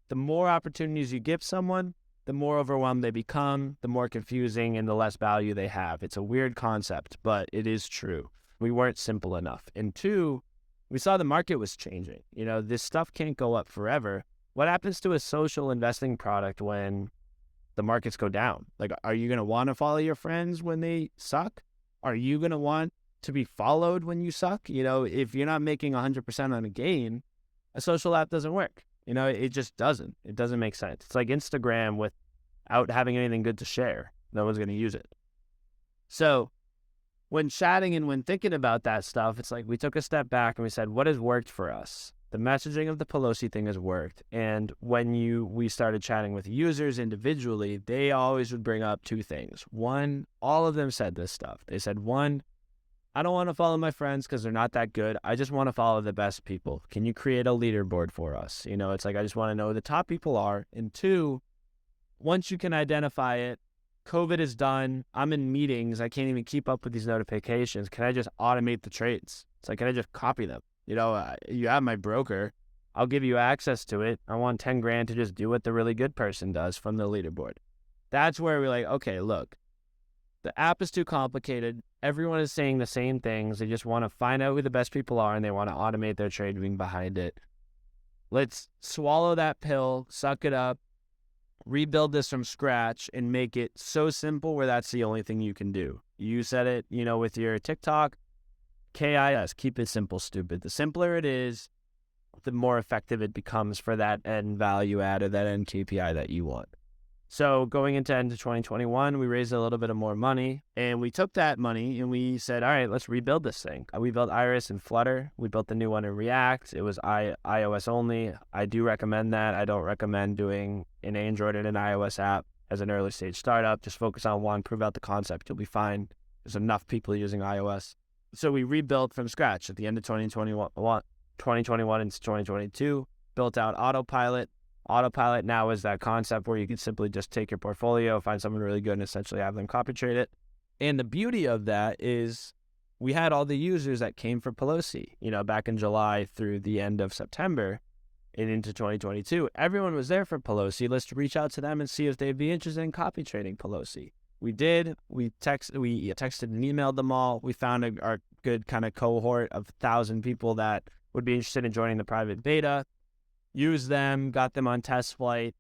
The more opportunities you give someone, the more overwhelmed they become, the more confusing and the less value they have. It's a weird concept, but it is true. We weren't simple enough. And two, we saw the market was changing. This stuff can't go up forever. What happens to a social investing product when the markets go down? Like, are you going to want to follow your friends when they suck? Are you going to want to be followed when you suck? If you're not making 100% on a gain, a social app doesn't work. It just doesn't. It doesn't make sense. It's like Instagram without having anything good to share. No one's going to use it. So when chatting and when thinking about that stuff, it's like we took a step back and we said, what has worked for us? The messaging of the Pelosi thing has worked. And when we started chatting with users individually, they always would bring up two things. One, all of them said this stuff. They said, one, I don't want to follow my friends because they're not that good. I just want to follow the best people. Can you create a leaderboard for us? It's like, I just want to know who the top people are. And two, once you can identify it, COVID is done. I'm in meetings. I can't even keep up with these notifications. Can I just automate the trades? It's like, can I just copy them? You have my broker. I'll give you access to it. I want 10 grand to just do what the really good person does from the leaderboard. That's where we're like, okay, look, the app is too complicated. Everyone is saying the same things. They just want to find out who the best people are and they want to automate their trading behind it. Let's swallow that pill, suck it up, rebuild this from scratch and make it so simple where that's the only thing you can do. You said it, with your TikTok, KIS, keep it simple, stupid. The simpler it is, the more effective it becomes for that end value add or that end KPI that you want. So going into end of 2021, we raised a little bit of more money and we took that money and we said, all right, let's rebuild this thing. We built Iris and Flutter. We built the new one in React. It was iOS only. I do recommend that. I don't recommend doing an Android and an iOS app as an early stage startup. Just focus on one, prove out the concept. You'll be fine. There's enough people using iOS. So we rebuilt from scratch at the end of 2021 into 2022, built out Autopilot. Autopilot now is that concept where you can simply just take your portfolio, find someone really good, and essentially have them copy trade it. And the beauty of that is we had all the users that came for Pelosi, back in July through the end of September and into 2022. Everyone was there for Pelosi. Let's reach out to them and see if they'd be interested in copy trading Pelosi. We did. We texted and emailed them all. We found our good kind of cohort of 1,000 people that would be interested in joining the private beta, used them, got them on test flight,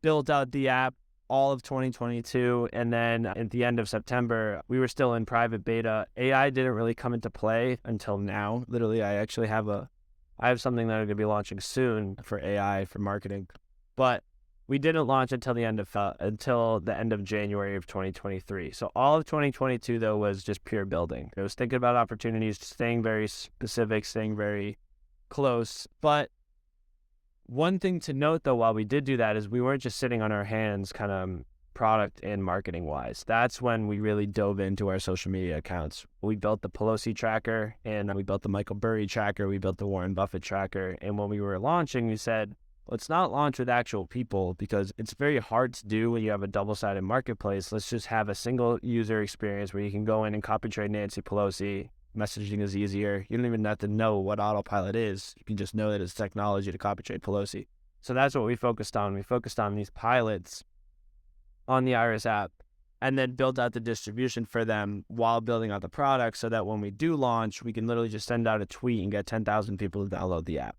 built out the app all of 2022. And then at the end of September, we were still in private beta. AI didn't really come into play until now. Literally, I have something that I'm going to be launching soon for AI for marketing, but we didn't launch until the end of January of 2023. So all of 2022 though was just pure building. It was thinking about opportunities, staying very specific, staying very close. But one thing to note though, while we did do that, is we weren't just sitting on our hands, kind of product and marketing wise. That's when we really dove into our social media accounts. We built the Pelosi tracker, and we built the Michael Burry tracker. We built the Warren Buffett tracker. And when we were launching, we said, let's not launch with actual people because it's very hard to do when you have a double-sided marketplace. Let's just have a single user experience where you can go in and copy trade Nancy Pelosi. Messaging is easier. You don't even have to know what Autopilot is. You can just know that it's technology to copy trade Pelosi. So that's what we focused on. We focused on these pilots on the Iris app, and then build out the distribution for them while building out the product so that when we do launch, we can literally just send out a tweet and get 10,000 people to download the app.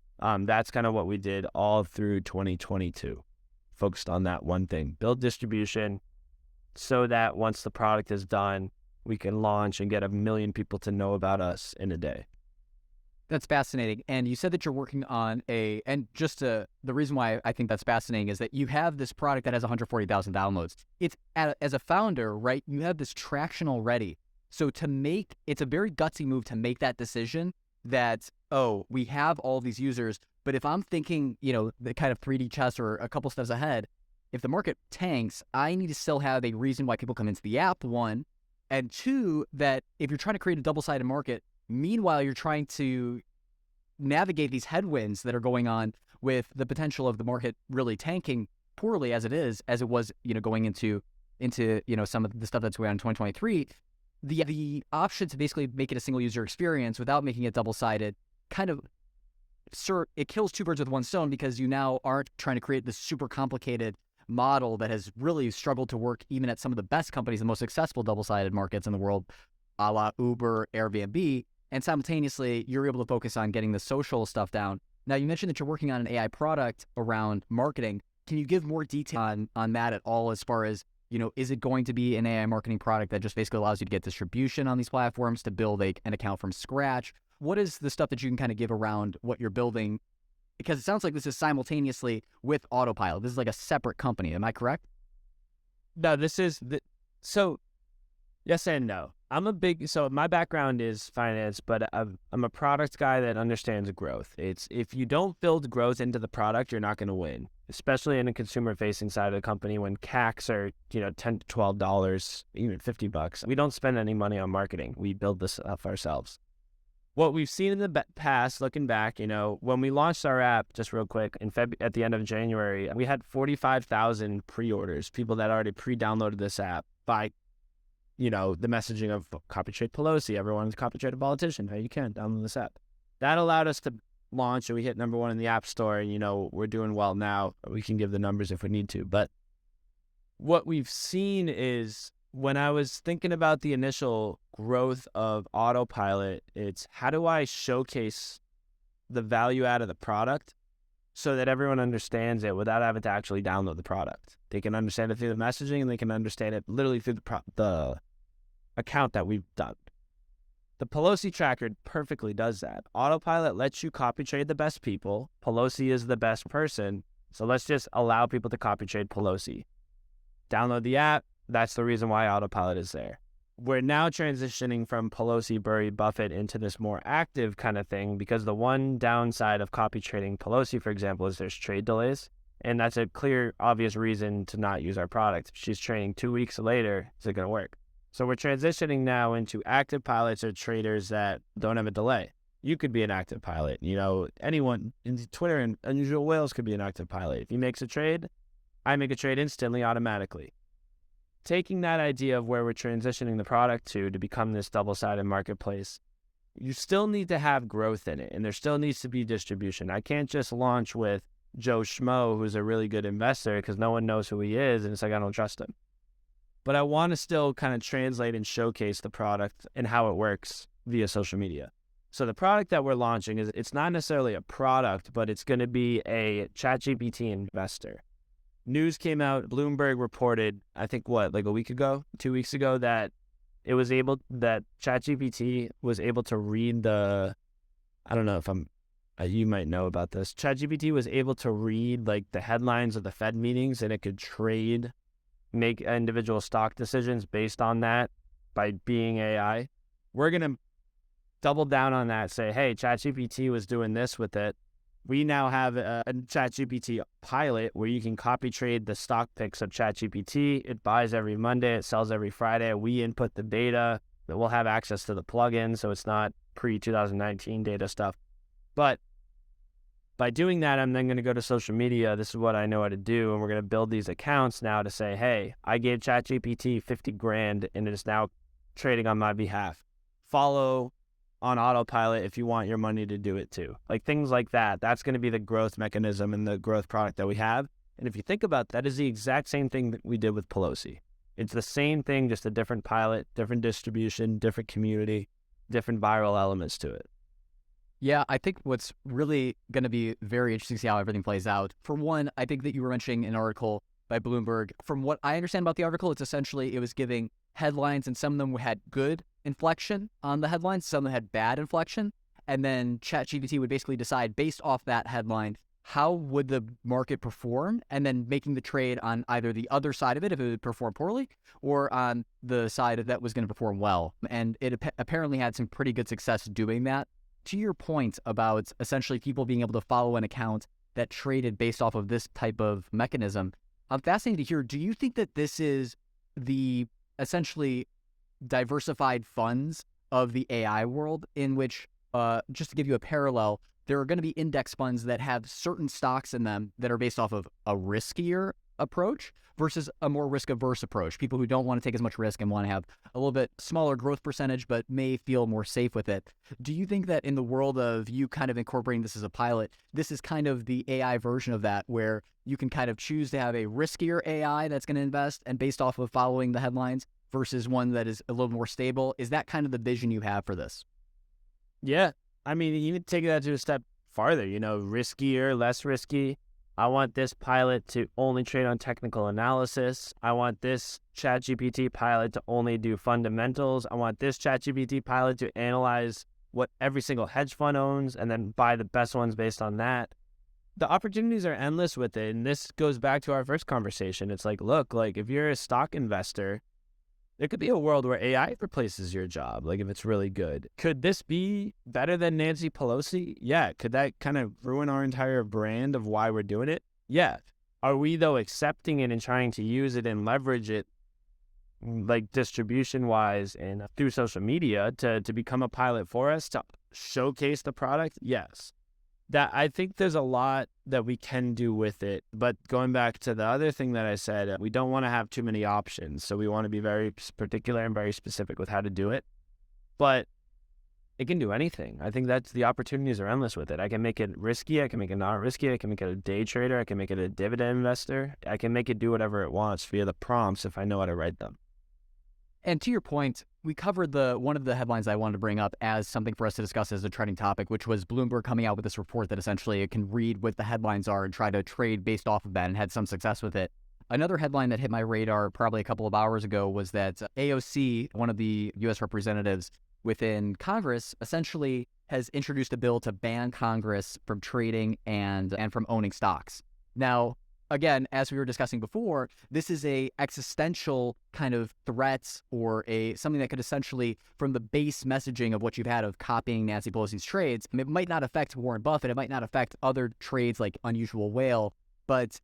That's kind of what we did all through 2022. Focused on that one thing, build distribution so that once the product is done, we can launch and get 1 million people to know about us in a day. That's fascinating. And you said that you're working on the reason why I think that's fascinating is that you have this product that has 140,000 downloads. As a founder, right, you have this traction already. So it's a very gutsy move to make that decision that, we have all these users, but if I'm thinking, the kind of 3D chess or a couple steps ahead, if the market tanks, I need to still have a reason why people come into the app, one, and two, that if you're trying to create a double-sided market, meanwhile, you're trying to navigate these headwinds that are going on with the potential of the market really tanking poorly as it was, going into some of the stuff that's going on in 2023. The option to basically make it a single user experience without making it double-sided it kills two birds with one stone because you now aren't trying to create this super complicated model that has really struggled to work even at some of the best companies, the most successful double-sided markets in the world, a la Uber, Airbnb. And simultaneously, you're able to focus on getting the social stuff down. Now, you mentioned that you're working on an AI product around marketing. Can you give more detail on that at all as far as, is it going to be an AI marketing product that just basically allows you to get distribution on these platforms, to build an account from scratch? What is the stuff that you can kind of give around what you're building? Because it sounds like this is simultaneously with Autopilot. This is like a separate company. Am I correct? No, so yes and no. So my background is finance, but I'm a product guy that understands growth. If you don't build growth into the product, you're not going to win, especially in a consumer-facing side of the company when CACs are, $10 to $12, even $50. We don't spend any money on marketing. We build this stuff ourselves. What we've seen in the past, looking back, when we launched our app, just real quick, at the end of January, we had 45,000 pre-orders, people that already pre-downloaded this app by the messaging of copy trade Pelosi. Everyone's copy trade a politician. Hey, you can download this app. That allowed us to launch, and we hit number 1 in the App Store. And, we're doing well now. We can give the numbers if we need to. But what we've seen is when I was thinking about the initial growth of Autopilot, it's how do I showcase the value out of the product so that everyone understands it without having to actually download the product. They can understand it through the messaging, and they can understand it literally through the account that we've done. The Pelosi tracker perfectly does that. Autopilot lets you copy trade the best people. Pelosi is the best person. So let's just allow people to copy trade Pelosi. Download the app. That's the reason why Autopilot is there. We're now transitioning from Pelosi, Burry, Buffett into this more active kind of thing because the one downside of copy trading Pelosi, for example, is there's trade delays. And that's a clear, obvious reason to not use our product. If she's trading 2 weeks later, is it going to work? So we're transitioning now into active pilots or traders that don't have a delay. You could be an active pilot. Anyone in Twitter and Unusual Whales could be an active pilot. If he makes a trade, I make a trade instantly, automatically. Taking that idea of where we're transitioning the product to become this double-sided marketplace, you still need to have growth in it, and there still needs to be distribution. I can't just launch with Joe Schmo, who's a really good investor, because no one knows who he is, and it's like, I don't trust him. But I want to still kind of translate and showcase the product and how it works via social media. So the product that we're launching it's not necessarily a product, but it's going to be a ChatGPT investor. News came out, Bloomberg reported, I think like a week ago, 2 weeks ago, that that ChatGPT was able to read I don't know if you might know about this. ChatGPT was able to read like the headlines of the Fed meetings, and it could make individual stock decisions based on that by being AI. We're going to double down on that, say, hey, ChatGPT was doing this with it. We now have a ChatGPT pilot where you can copy trade the stock picks of ChatGPT. It buys every Monday. It sells every Friday. We input the data. We'll have access to the plugin, so it's not pre-2019 data stuff. But by doing that, I'm then going to go to social media. This is what I know how to do. And we're going to build these accounts now to say, hey, I gave ChatGPT 50 grand and it is now trading on my behalf. Follow on Autopilot if you want your money to do it too. Like things like that. That's going to be the growth mechanism and the growth product that we have. And if you think about that, is the exact same thing that we did with Pelosi. It's the same thing, just a different pilot, different distribution, different community, different viral elements to it. Yeah, I think what's really going to be very interesting to see how everything plays out. For one, I think that you were mentioning an article by Bloomberg. From what I understand about the article, it's essentially it was giving headlines, and some of them had good inflection on the headlines, some of them had bad inflection, and then ChatGPT would basically decide based off that headline how would the market perform, and then making the trade on either the other side of it if it would perform poorly, or on the side that was going to perform well. And it apparently had some pretty good success doing that. To your point about essentially people being able to follow an account that traded based off of this type of mechanism, I'm fascinated to hear, do you think that this is the essentially diversified funds of the AI world, in which, just to give you a parallel, there are going to be index funds that have certain stocks in them that are based off of a riskier approach versus a more risk-averse approach. People who don't want to take as much risk and want to have a little bit smaller growth percentage, but may feel more safe with it. Do you think that in the world of you kind of incorporating this as a pilot, this is kind of the AI version of that, where you can kind of choose to have a riskier AI that's going to invest and based off of following the headlines versus one that is a little more stable? Is that kind of the vision you have for this? Yeah. I mean, even take that to a step farther, riskier, less risky. I want this pilot to only trade on technical analysis. I want this ChatGPT pilot to only do fundamentals. I want this ChatGPT pilot to analyze what every single hedge fund owns and then buy the best ones based on that. The opportunities are endless with it. And this goes back to our first conversation. It's like, look, like if you're a stock investor, there could be a world where AI replaces your job, like if it's really good. Could this be better than Nancy Pelosi? Yeah. Could that kind of ruin our entire brand of why we're doing it? Yeah. Are we, though, accepting it and trying to use it and leverage it, like distribution-wise and through social media to become a pilot for us, to showcase the product? Yes. That I think there's a lot that we can do with it. But going back to the other thing that I said, we don't want to have too many options. So we want to be very particular and very specific with how to do it. But it can do anything. I think that's the opportunities are endless with it. I can make it risky. I can make it not risky. I can make it a day trader. I can make it a dividend investor. I can make it do whatever it wants via the prompts if I know how to write them. And to your point, we covered one of the headlines I wanted to bring up as something for us to discuss as a trending topic, which was Bloomberg coming out with this report that essentially it can read what the headlines are and try to trade based off of that, and had some success with it. Another headline that hit my radar probably a couple of hours ago was that AOC, one of the U.S. representatives within Congress, essentially has introduced a bill to ban Congress from trading and from owning stocks. Now, again, as we were discussing before, this is a existential kind of threat, or something that could essentially, from the base messaging of what you've had of copying Nancy Pelosi's trades, it might not affect Warren Buffett, it might not affect other trades like Unusual Whales, But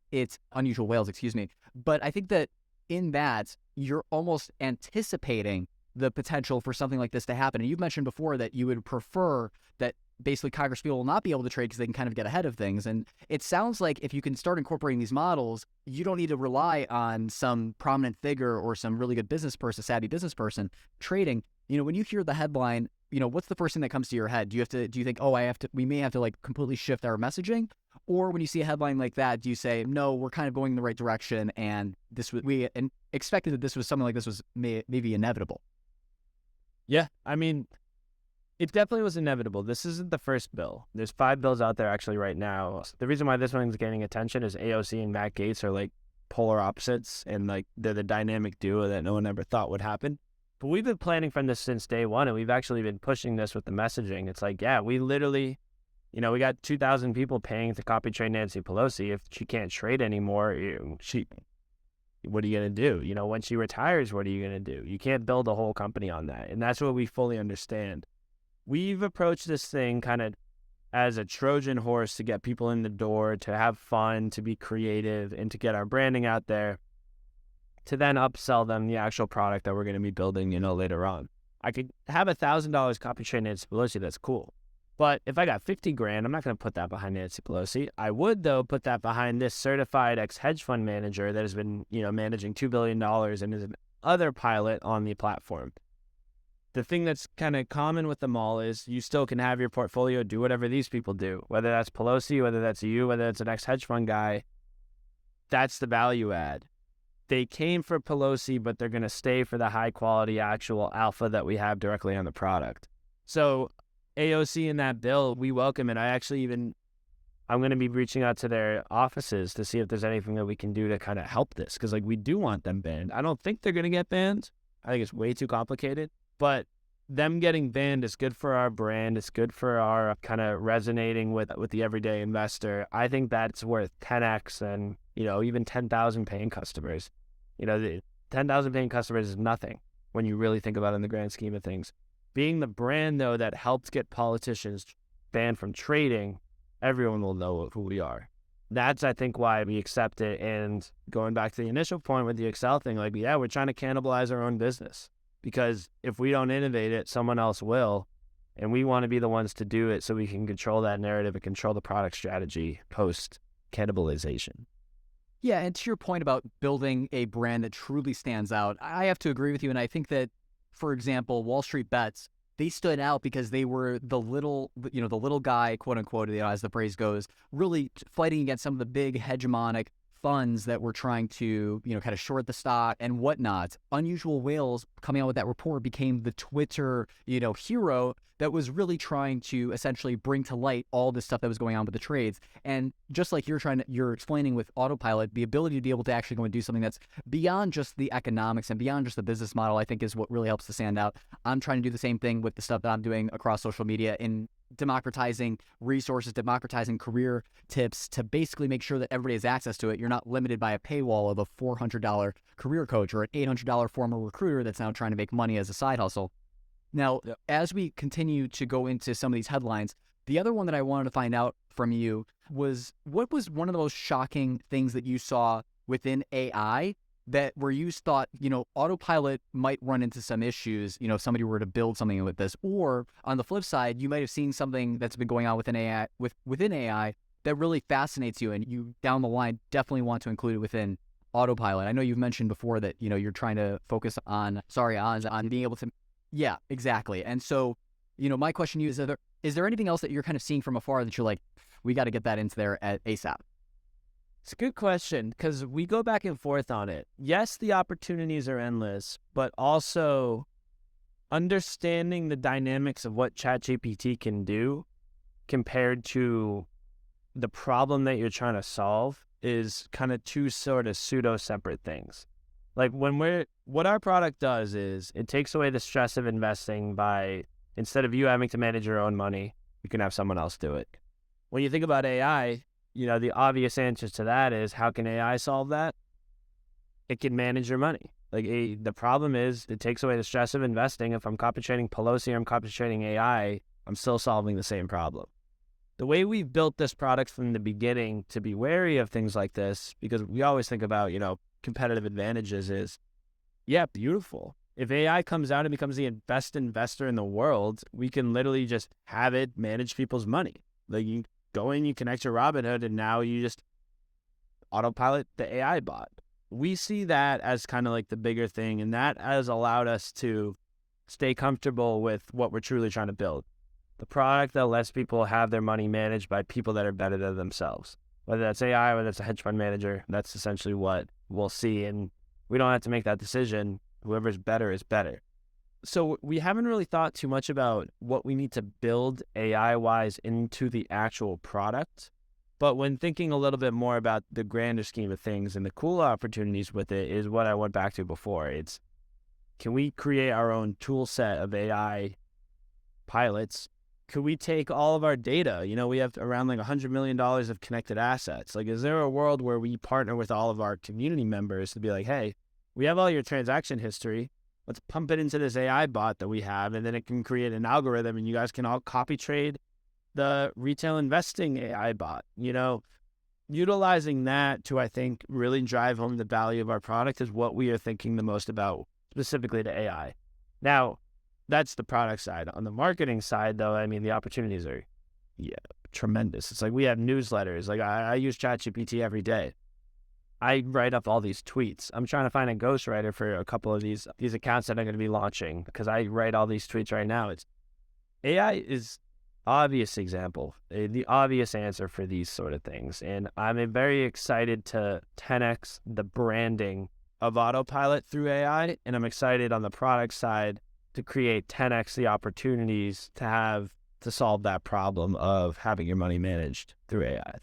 I think that in that, you're almost anticipating the potential for something like this to happen. And you've mentioned before that you would prefer that basically Congress people will not be able to trade because they can kind of get ahead of things. And it sounds like if you can start incorporating these models, you don't need to rely on some prominent figure or some really good business person, savvy business person trading. When you hear the headline, what's the first thing that comes to your head? Do you think, oh, we may have to like completely shift our messaging? Or when you see a headline like that, do you say, no, we're kind of going in the right direction, and we expected that this was something like this was maybe inevitable? Yeah, I mean, it definitely was inevitable. This isn't the first bill. There's 5 bills out there actually right now. The reason why this one's gaining attention is AOC and Matt Gaetz are like polar opposites, and like they're the dynamic duo that no one ever thought would happen. But we've been planning from this since day one, and we've actually been pushing this with the messaging. It's like, yeah, we literally, we got 2,000 people paying to copy trade Nancy Pelosi. If she can't trade anymore, what are you going to do? When she retires, what are you going to do? You can't build a whole company on that. And that's what we fully understand. We've approached this thing kind of as a Trojan horse to get people in the door, to have fun, to be creative, and to get our branding out there, to then upsell them the actual product that we're going to be building, later on. I could have $1,000 copy trade Nancy Pelosi. That's cool. But if I got 50 grand, I'm not going to put that behind Nancy Pelosi. I would, though, put that behind this certified ex-hedge fund manager that has been, managing $2 billion and is another pilot on the platform. The thing that's kind of common with them all is you still can have your portfolio do whatever these people do, whether that's Pelosi, whether that's you, whether it's an ex-hedge fund guy. That's the value add. They came for Pelosi, but they're going to stay for the high-quality actual alpha that we have directly on the product. So AOC in that bill, we welcome it. I'm going to be reaching out to their offices to see if there's anything that we can do to kind of help this, because we do want them banned. I don't think they're going to get banned. I think it's way too complicated. But them getting banned is good for our brand. It's good for our kind of resonating with the everyday investor. I think that's worth 10x and, even 10,000 paying customers. The 10,000 paying customers is nothing when you really think about it in the grand scheme of things. Being the brand, though, that helped get politicians banned from trading, everyone will know who we are. That's, I think, why we accept it. And going back to the initial point with the Excel thing, we're trying to cannibalize our own business. Because if we don't innovate it, someone else will. And we want to be the ones to do it so we can control that narrative and control the product strategy post-cannibalization. Yeah, and to your point about building a brand that truly stands out, I have to agree with you. And I think that, for example, Wall Street Bets, they stood out because they were the little guy, quote unquote, as the phrase goes, really fighting against some of the big hegemonic funds that were trying to, kind of short the stock and whatnot. Unusual Whales coming out with that report became the Twitter, hero that was really trying to essentially bring to light all this stuff that was going on with the trades. And just like you're explaining with Autopilot, the ability to be able to actually go and do something that's beyond just the economics and beyond just the business model, I think is what really helps to stand out. I'm trying to do the same thing with the stuff that I'm doing across social media in democratizing resources, democratizing career tips to basically make sure that everybody has access to it. You're not limited by a paywall of a $400 career coach or an $800 former recruiter that's now trying to make money as a side hustle. Now, As we continue to go into some of these headlines, the other one that I wanted to find out from you was, what was one of the most shocking things that you saw within AI where you thought, Autopilot might run into some issues, if somebody were to build something with this? Or on the flip side, you might have seen something that's been going on within AI that really fascinates you, and you down the line definitely want to include it within Autopilot. I know you've mentioned before that, you're trying to focus on being able to. Yeah, exactly. And so, my question to you is there anything else that you're kind of seeing from afar that you're like, we got to get that into there at ASAP? It's a good question, because we go back and forth on it. Yes, the opportunities are endless, but also understanding the dynamics of what ChatGPT can do compared to the problem that you're trying to solve is kind of two sort of pseudo separate things. What our product does is it takes away the stress of investing by, instead of you having to manage your own money, you can have someone else do it. When you think about AI, the obvious answer to that is, how can AI solve that? It can manage your money. The problem is it takes away the stress of investing. If I'm copy trading Pelosi or I'm copy trading AI, I'm still solving the same problem. The way we've built this product from the beginning to be wary of things like this, because we always think about, competitive advantages, is, yeah, beautiful. If AI comes out and becomes the best investor in the world, we can literally just have it manage people's money. Like you go in, you connect your Robinhood, and now you just autopilot the AI bot. We see that as kind of like the bigger thing, and that has allowed us to stay comfortable with what we're truly trying to build. The product that lets people have their money managed by people that are better than themselves. Whether that's AI, whether that's a hedge fund manager, that's essentially what we'll see. And we don't have to make that decision. Whoever's better is better. So we haven't really thought too much about what we need to build AI-wise into the actual product. But when thinking a little bit more about the grander scheme of things and the cool opportunities with it is what I went back to before. It's, can we create our own tool set of AI pilots? Could we take all of our data? We have around like $100 million of connected assets. Like, is there a world where we partner with all of our community members to be like, hey, we have all your transaction history. Let's pump it into this AI bot that we have, and then it can create an algorithm, and you guys can all copy trade the retail investing AI bot. Utilizing that to, I think, really drive home the value of our product is what we are thinking the most about, specifically to AI. Now, that's the product side. On the marketing side, though, I mean, the opportunities are tremendous. It's like we have newsletters. Like I use ChatGPT every day. I write up all these tweets. I'm trying to find a ghostwriter for a couple of these accounts that I'm going to be launching because I write all these tweets right now. AI is obvious example, the obvious answer for these sort of things. And I'm very excited to 10x the branding of Autopilot through AI. And I'm excited on the product side to create 10x the opportunities to solve that problem of having your money managed through AI.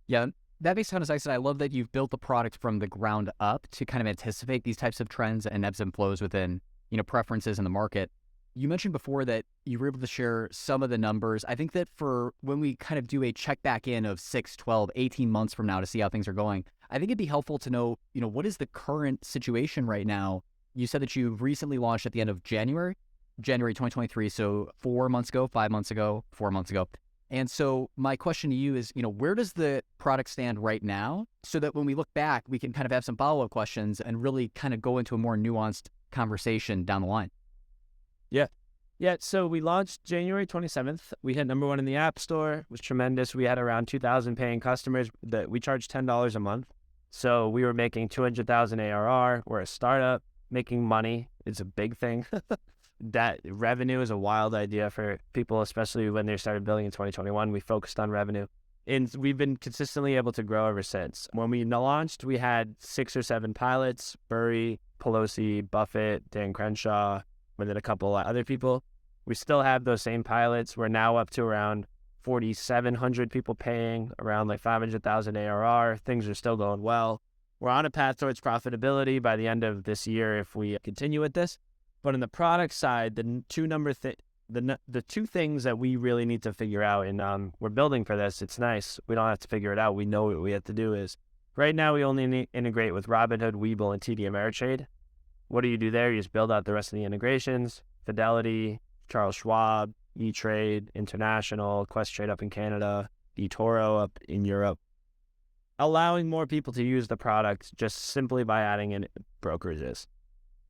Yeah, that makes a ton of sense. And I love that you've built the product from the ground up to kind of anticipate these types of trends and ebbs and flows within, preferences in the market. You mentioned before that you were able to share some of the numbers. I think that for when we kind of do a check back in of 6, 12, 18 months from now to see how things are going, I think it'd be helpful to know, what is the current situation right now? You said that you recently launched at the end of January 2023. So 4 months ago, 5 months ago, 4 months ago. And so my question to you is, where does the product stand right now so that when we look back, we can kind of have some follow-up questions and really kind of go into a more nuanced conversation down the line? Yeah. So we launched January 27th. We hit number 1 in the App Store. It was tremendous. We had around 2,000 paying customers that we charged $10 a month. So we were making 200,000 ARR. We're a startup. Making money is a big thing. That revenue is a wild idea for people, especially when they started building in 2021. We focused on revenue. And we've been consistently able to grow ever since. When we launched, we had 6 or 7 pilots: Burry, Pelosi, Buffett, Dan Crenshaw, and then a couple other people. We still have those same pilots. We're now up to around 4,700 people paying, around like 500,000 ARR. Things are still going well. We're on a path towards profitability by the end of this year if we continue with this. But on the product side, the two things that we really need to figure out, and we're building for this. It's nice. We don't have to figure it out. We know what we have to do is, right now we only integrate with Robinhood, Webull, and TD Ameritrade. What do you do there? You just build out the rest of the integrations: Fidelity, Charles Schwab, E-Trade International, Questrade up in Canada, eToro up in Europe. Allowing more people to use the product just simply by adding in brokerages.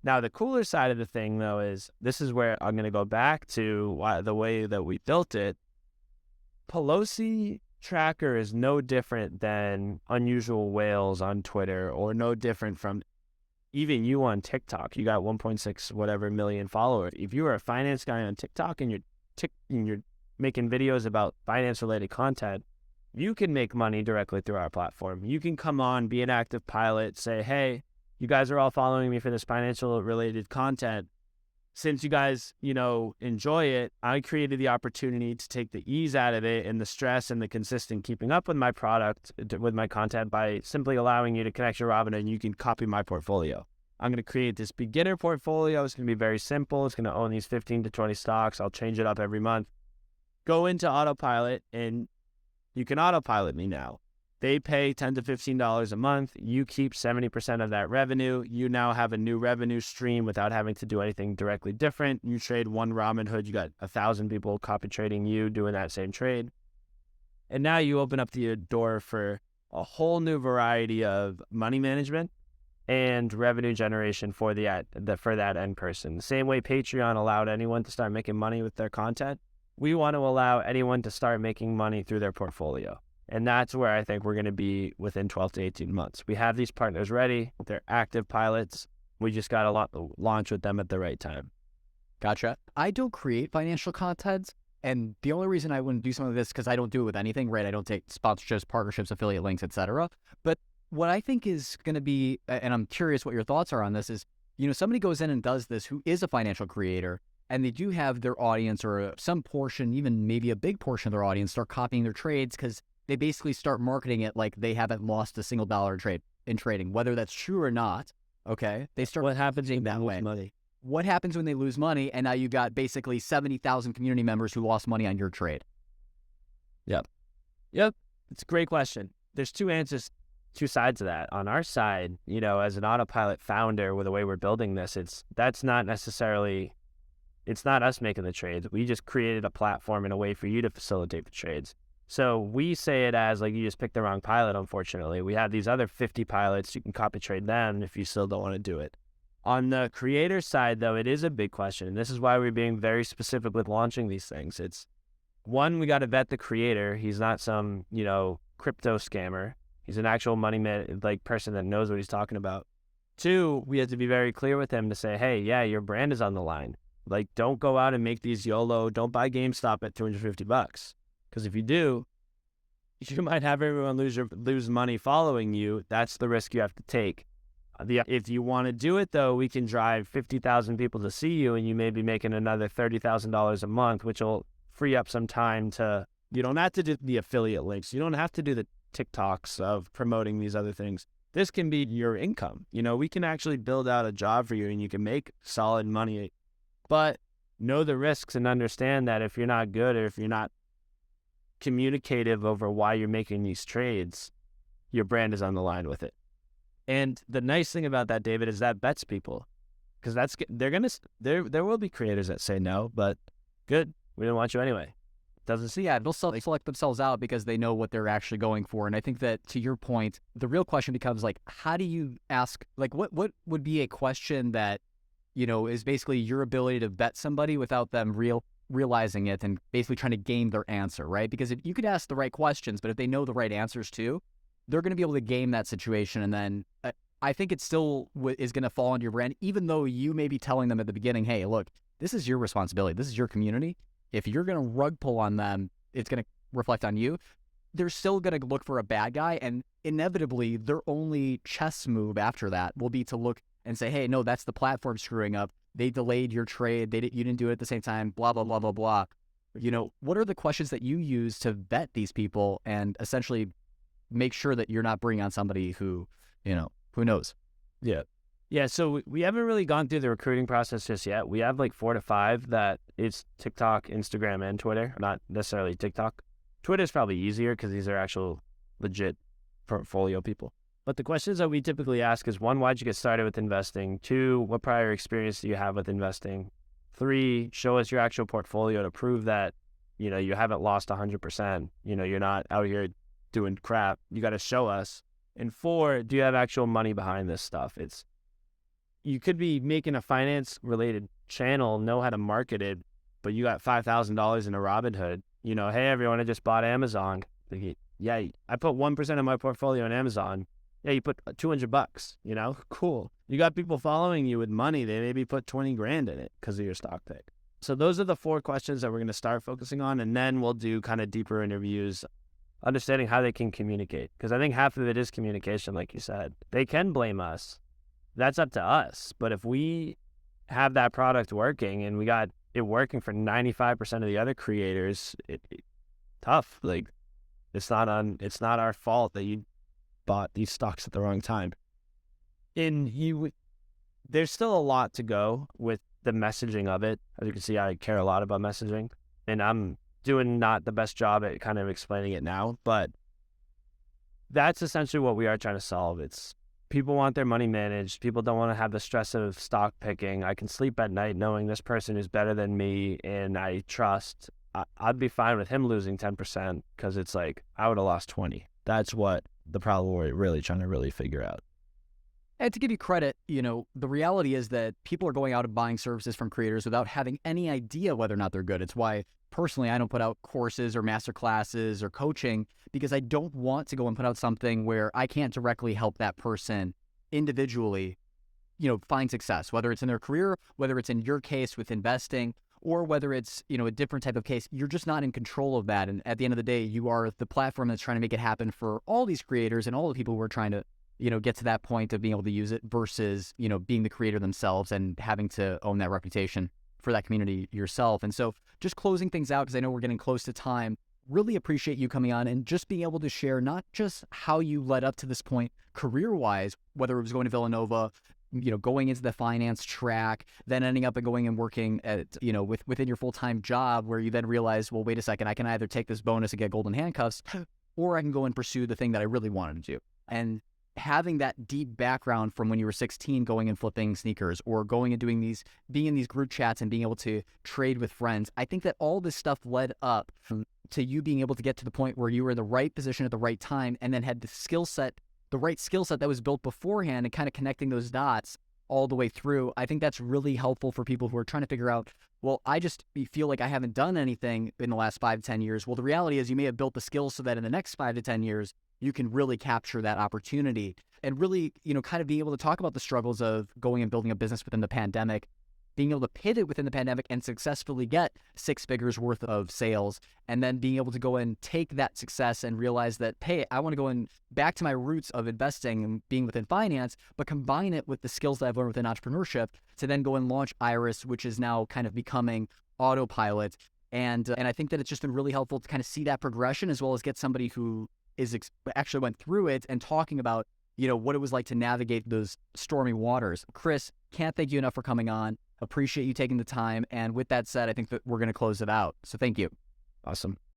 Now, the cooler side of the thing, though, is this is where I'm going to go back to the way that we built it. Pelosi tracker is no different than unusual whales on Twitter, or no different from even you on TikTok. You got 1.6 whatever million followers. If you are a finance guy on TikTok and you're making videos about finance-related content, you can make money directly through our platform. You can come on, be an active pilot, say, hey, you guys are all following me for this financial-related content. Since you guys, enjoy it, I created the opportunity to take the ease out of it and the stress and the consistent keeping up with my product, with my content, by simply allowing you to connect your Robinhood and you can copy my portfolio. I'm going to create this beginner portfolio. It's going to be very simple. It's going to own these 15 to 20 stocks. I'll change it up every month. Go into Autopilot and you can autopilot me now. They pay $10 to $15 a month. You keep 70% of that revenue. You now have a new revenue stream without having to do anything directly different. You trade one Robinhood, you got 1,000 people copy trading you doing that same trade. And now you open up the door for a whole new variety of money management and revenue generation for for that end person. The same way Patreon allowed anyone to start making money with their content, we want to allow anyone to start making money through their portfolio. And that's where I think we're going to be within 12 to 18 months. We have these partners ready. They're active pilots. We just got to launch with them at the right time. Gotcha. I don't create financial content. And the only reason I wouldn't do some of this because I don't do it with anything, right? I don't take sponsorships, partnerships, affiliate links, etc. But what I think is going to be, and I'm curious what your thoughts are on this, is, somebody goes in and does this who is a financial creator, and they do have their audience or some portion, even maybe a big portion of their audience, start copying their trades because they basically start marketing it like they haven't lost a single dollar in trading, whether that's true or not. Okay, they start. What happens in that way? Money? What happens when they lose money? And now you got basically 70,000 community members who lost money on your trade. Yep. It's a great question. There's two sides of that. On our side, as an Autopilot founder, with the way we're building this, it's not us making the trades. We just created a platform and a way for you to facilitate the trades. So we say it as like you just picked the wrong pilot, unfortunately. We have these other 50 pilots. You can copy trade them if you still don't want to do it. On the creator side, though, it is a big question. And this is why we're being very specific with launching these things. It's, one, we got to vet the creator. He's not some, crypto scammer. He's an actual person that knows what he's talking about. Two, we have to be very clear with him to say, hey, yeah, your brand is on the line. Like, don't go out and make these YOLO. Don't buy GameStop at $250. Because if you do, you might have everyone lose money following you. That's the risk you have to take. If you want to do it, though, we can drive 50,000 people to see you, and you may be making another $30,000 a month, which will free up some time to, you don't have to do the affiliate links. You don't have to do the TikToks of promoting these other things. This can be your income. We can actually build out a job for you, and you can make solid money. But know the risks and understand that if you're not good, or if you're not communicative over why you're making these trades, your brand is on the line with it. And the nice thing about that, David, is that bets people, because there will be creators that say no, but good, we didn't want you anyway. Doesn't see. Yeah, they'll select themselves out because they know what they're actually going for. And I think that, to your point, the real question becomes like, how do you ask? Like, what would be a question that is basically your ability to vet somebody without them realizing it and basically trying to game their answer, right? Because if you could ask the right questions, but if they know the right answers too, they're going to be able to game that situation. And then I think it still is going to fall on your brand, even though you may be telling them at the beginning, hey, look, this is your responsibility. This is your community. If you're going to rug pull on them, it's going to reflect on you. They're still going to look for a bad guy. And inevitably, their only chess move after that will be to look and say, hey, no, that's the platform screwing up. They delayed your trade. You didn't do it at the same time, blah, blah, blah, blah, blah. What are the questions that you use to vet these people and essentially make sure that you're not bringing on somebody who knows? Yeah, so we haven't really gone through the recruiting process just yet. We have like 4 to 5 that it's TikTok, Instagram, and Twitter, not necessarily TikTok. Twitter's probably easier because these are actual legit portfolio people. But the questions that we typically ask is, 1, why'd you get started with investing? 2, what prior experience do you have with investing? 3, show us your actual portfolio to prove that, you haven't lost 100%. You're not out here doing crap. You got to show us. And 4, do you have actual money behind this stuff? You could be making a finance-related channel, know how to market it, but you got $5,000 in a Robinhood. Hey, everyone, I just bought Amazon. Yeah, I put 1% of my portfolio in Amazon. Yeah, you put $200, cool. You got people following you with money. They maybe put 20 grand in it because of your stock pick. So those are the 4 questions that we're going to start focusing on. And then we'll do kind of deeper interviews, understanding how they can communicate. Because I think half of it is communication, like you said. They can blame us. That's up to us. But if we have that product working and we got it working for 95% of the other creators, tough. Like, it's not our fault that you bought these stocks at the wrong time. There's still a lot to go with the messaging of it. As you can see, I care a lot about messaging, and I'm doing not the best job at kind of explaining it now, but that's essentially what we are trying to solve. It's people want their money managed. People don't want to have the stress of stock picking. I can sleep at night knowing this person is better than me and I trust. I'd be fine with him losing 10% because it's like I would have lost 20. That's what the problem we're really trying to figure out. And to give you credit, the reality is that people are going out and buying services from creators without having any idea whether or not they're good. It's why personally I don't put out courses or master classes or coaching, because I don't want to go and put out something where I can't directly help that person individually, find success, whether it's in their career, whether it's in your case with investing, or whether it's, a different type of case. You're just not in control of that. And at the end of the day, you are the platform that's trying to make it happen for all these creators and all the people who are trying to, get to that point of being able to use it versus, being the creator themselves and having to own that reputation for that community yourself. And so just closing things out, because I know we're getting close to time, really appreciate you coming on and just being able to share not just how you led up to this point career-wise, whether it was going to Villanova, going into the finance track, then ending up and going and working at, within your full-time job, where you then realize, well, wait a second, I can either take this bonus and get golden handcuffs, or I can go and pursue the thing that I really wanted to do. And having that deep background from when you were 16, going and flipping sneakers, or going and being in these group chats and being able to trade with friends, I think that all this stuff led up to you being able to get to the point where you were in the right position at the right time, and then had the right skill set that was built beforehand, and kind of connecting those dots all the way through. I think that's really helpful for people who are trying to figure out, well, I just feel like I haven't done anything in the last 5 to 10 years. Well, the reality is you may have built the skills so that in the next 5 to 10 years, you can really capture that opportunity and really, kind of be able to talk about the struggles of going and building a business within the pandemic, being able to pivot within the pandemic and successfully get 6 figures worth of sales, and then being able to go and take that success and realize that, hey, I want to go and back to my roots of investing and being within finance, but combine it with the skills that I've learned within entrepreneurship to then go and launch Iris, which is now kind of becoming Autopilot. And I think that it's just been really helpful to kind of see that progression, as well as get somebody who actually went through it and talking about, what it was like to navigate those stormy waters. Chris, can't thank you enough for coming on. Appreciate you taking the time. And with that said, I think that we're going to close it out. So thank you. Awesome.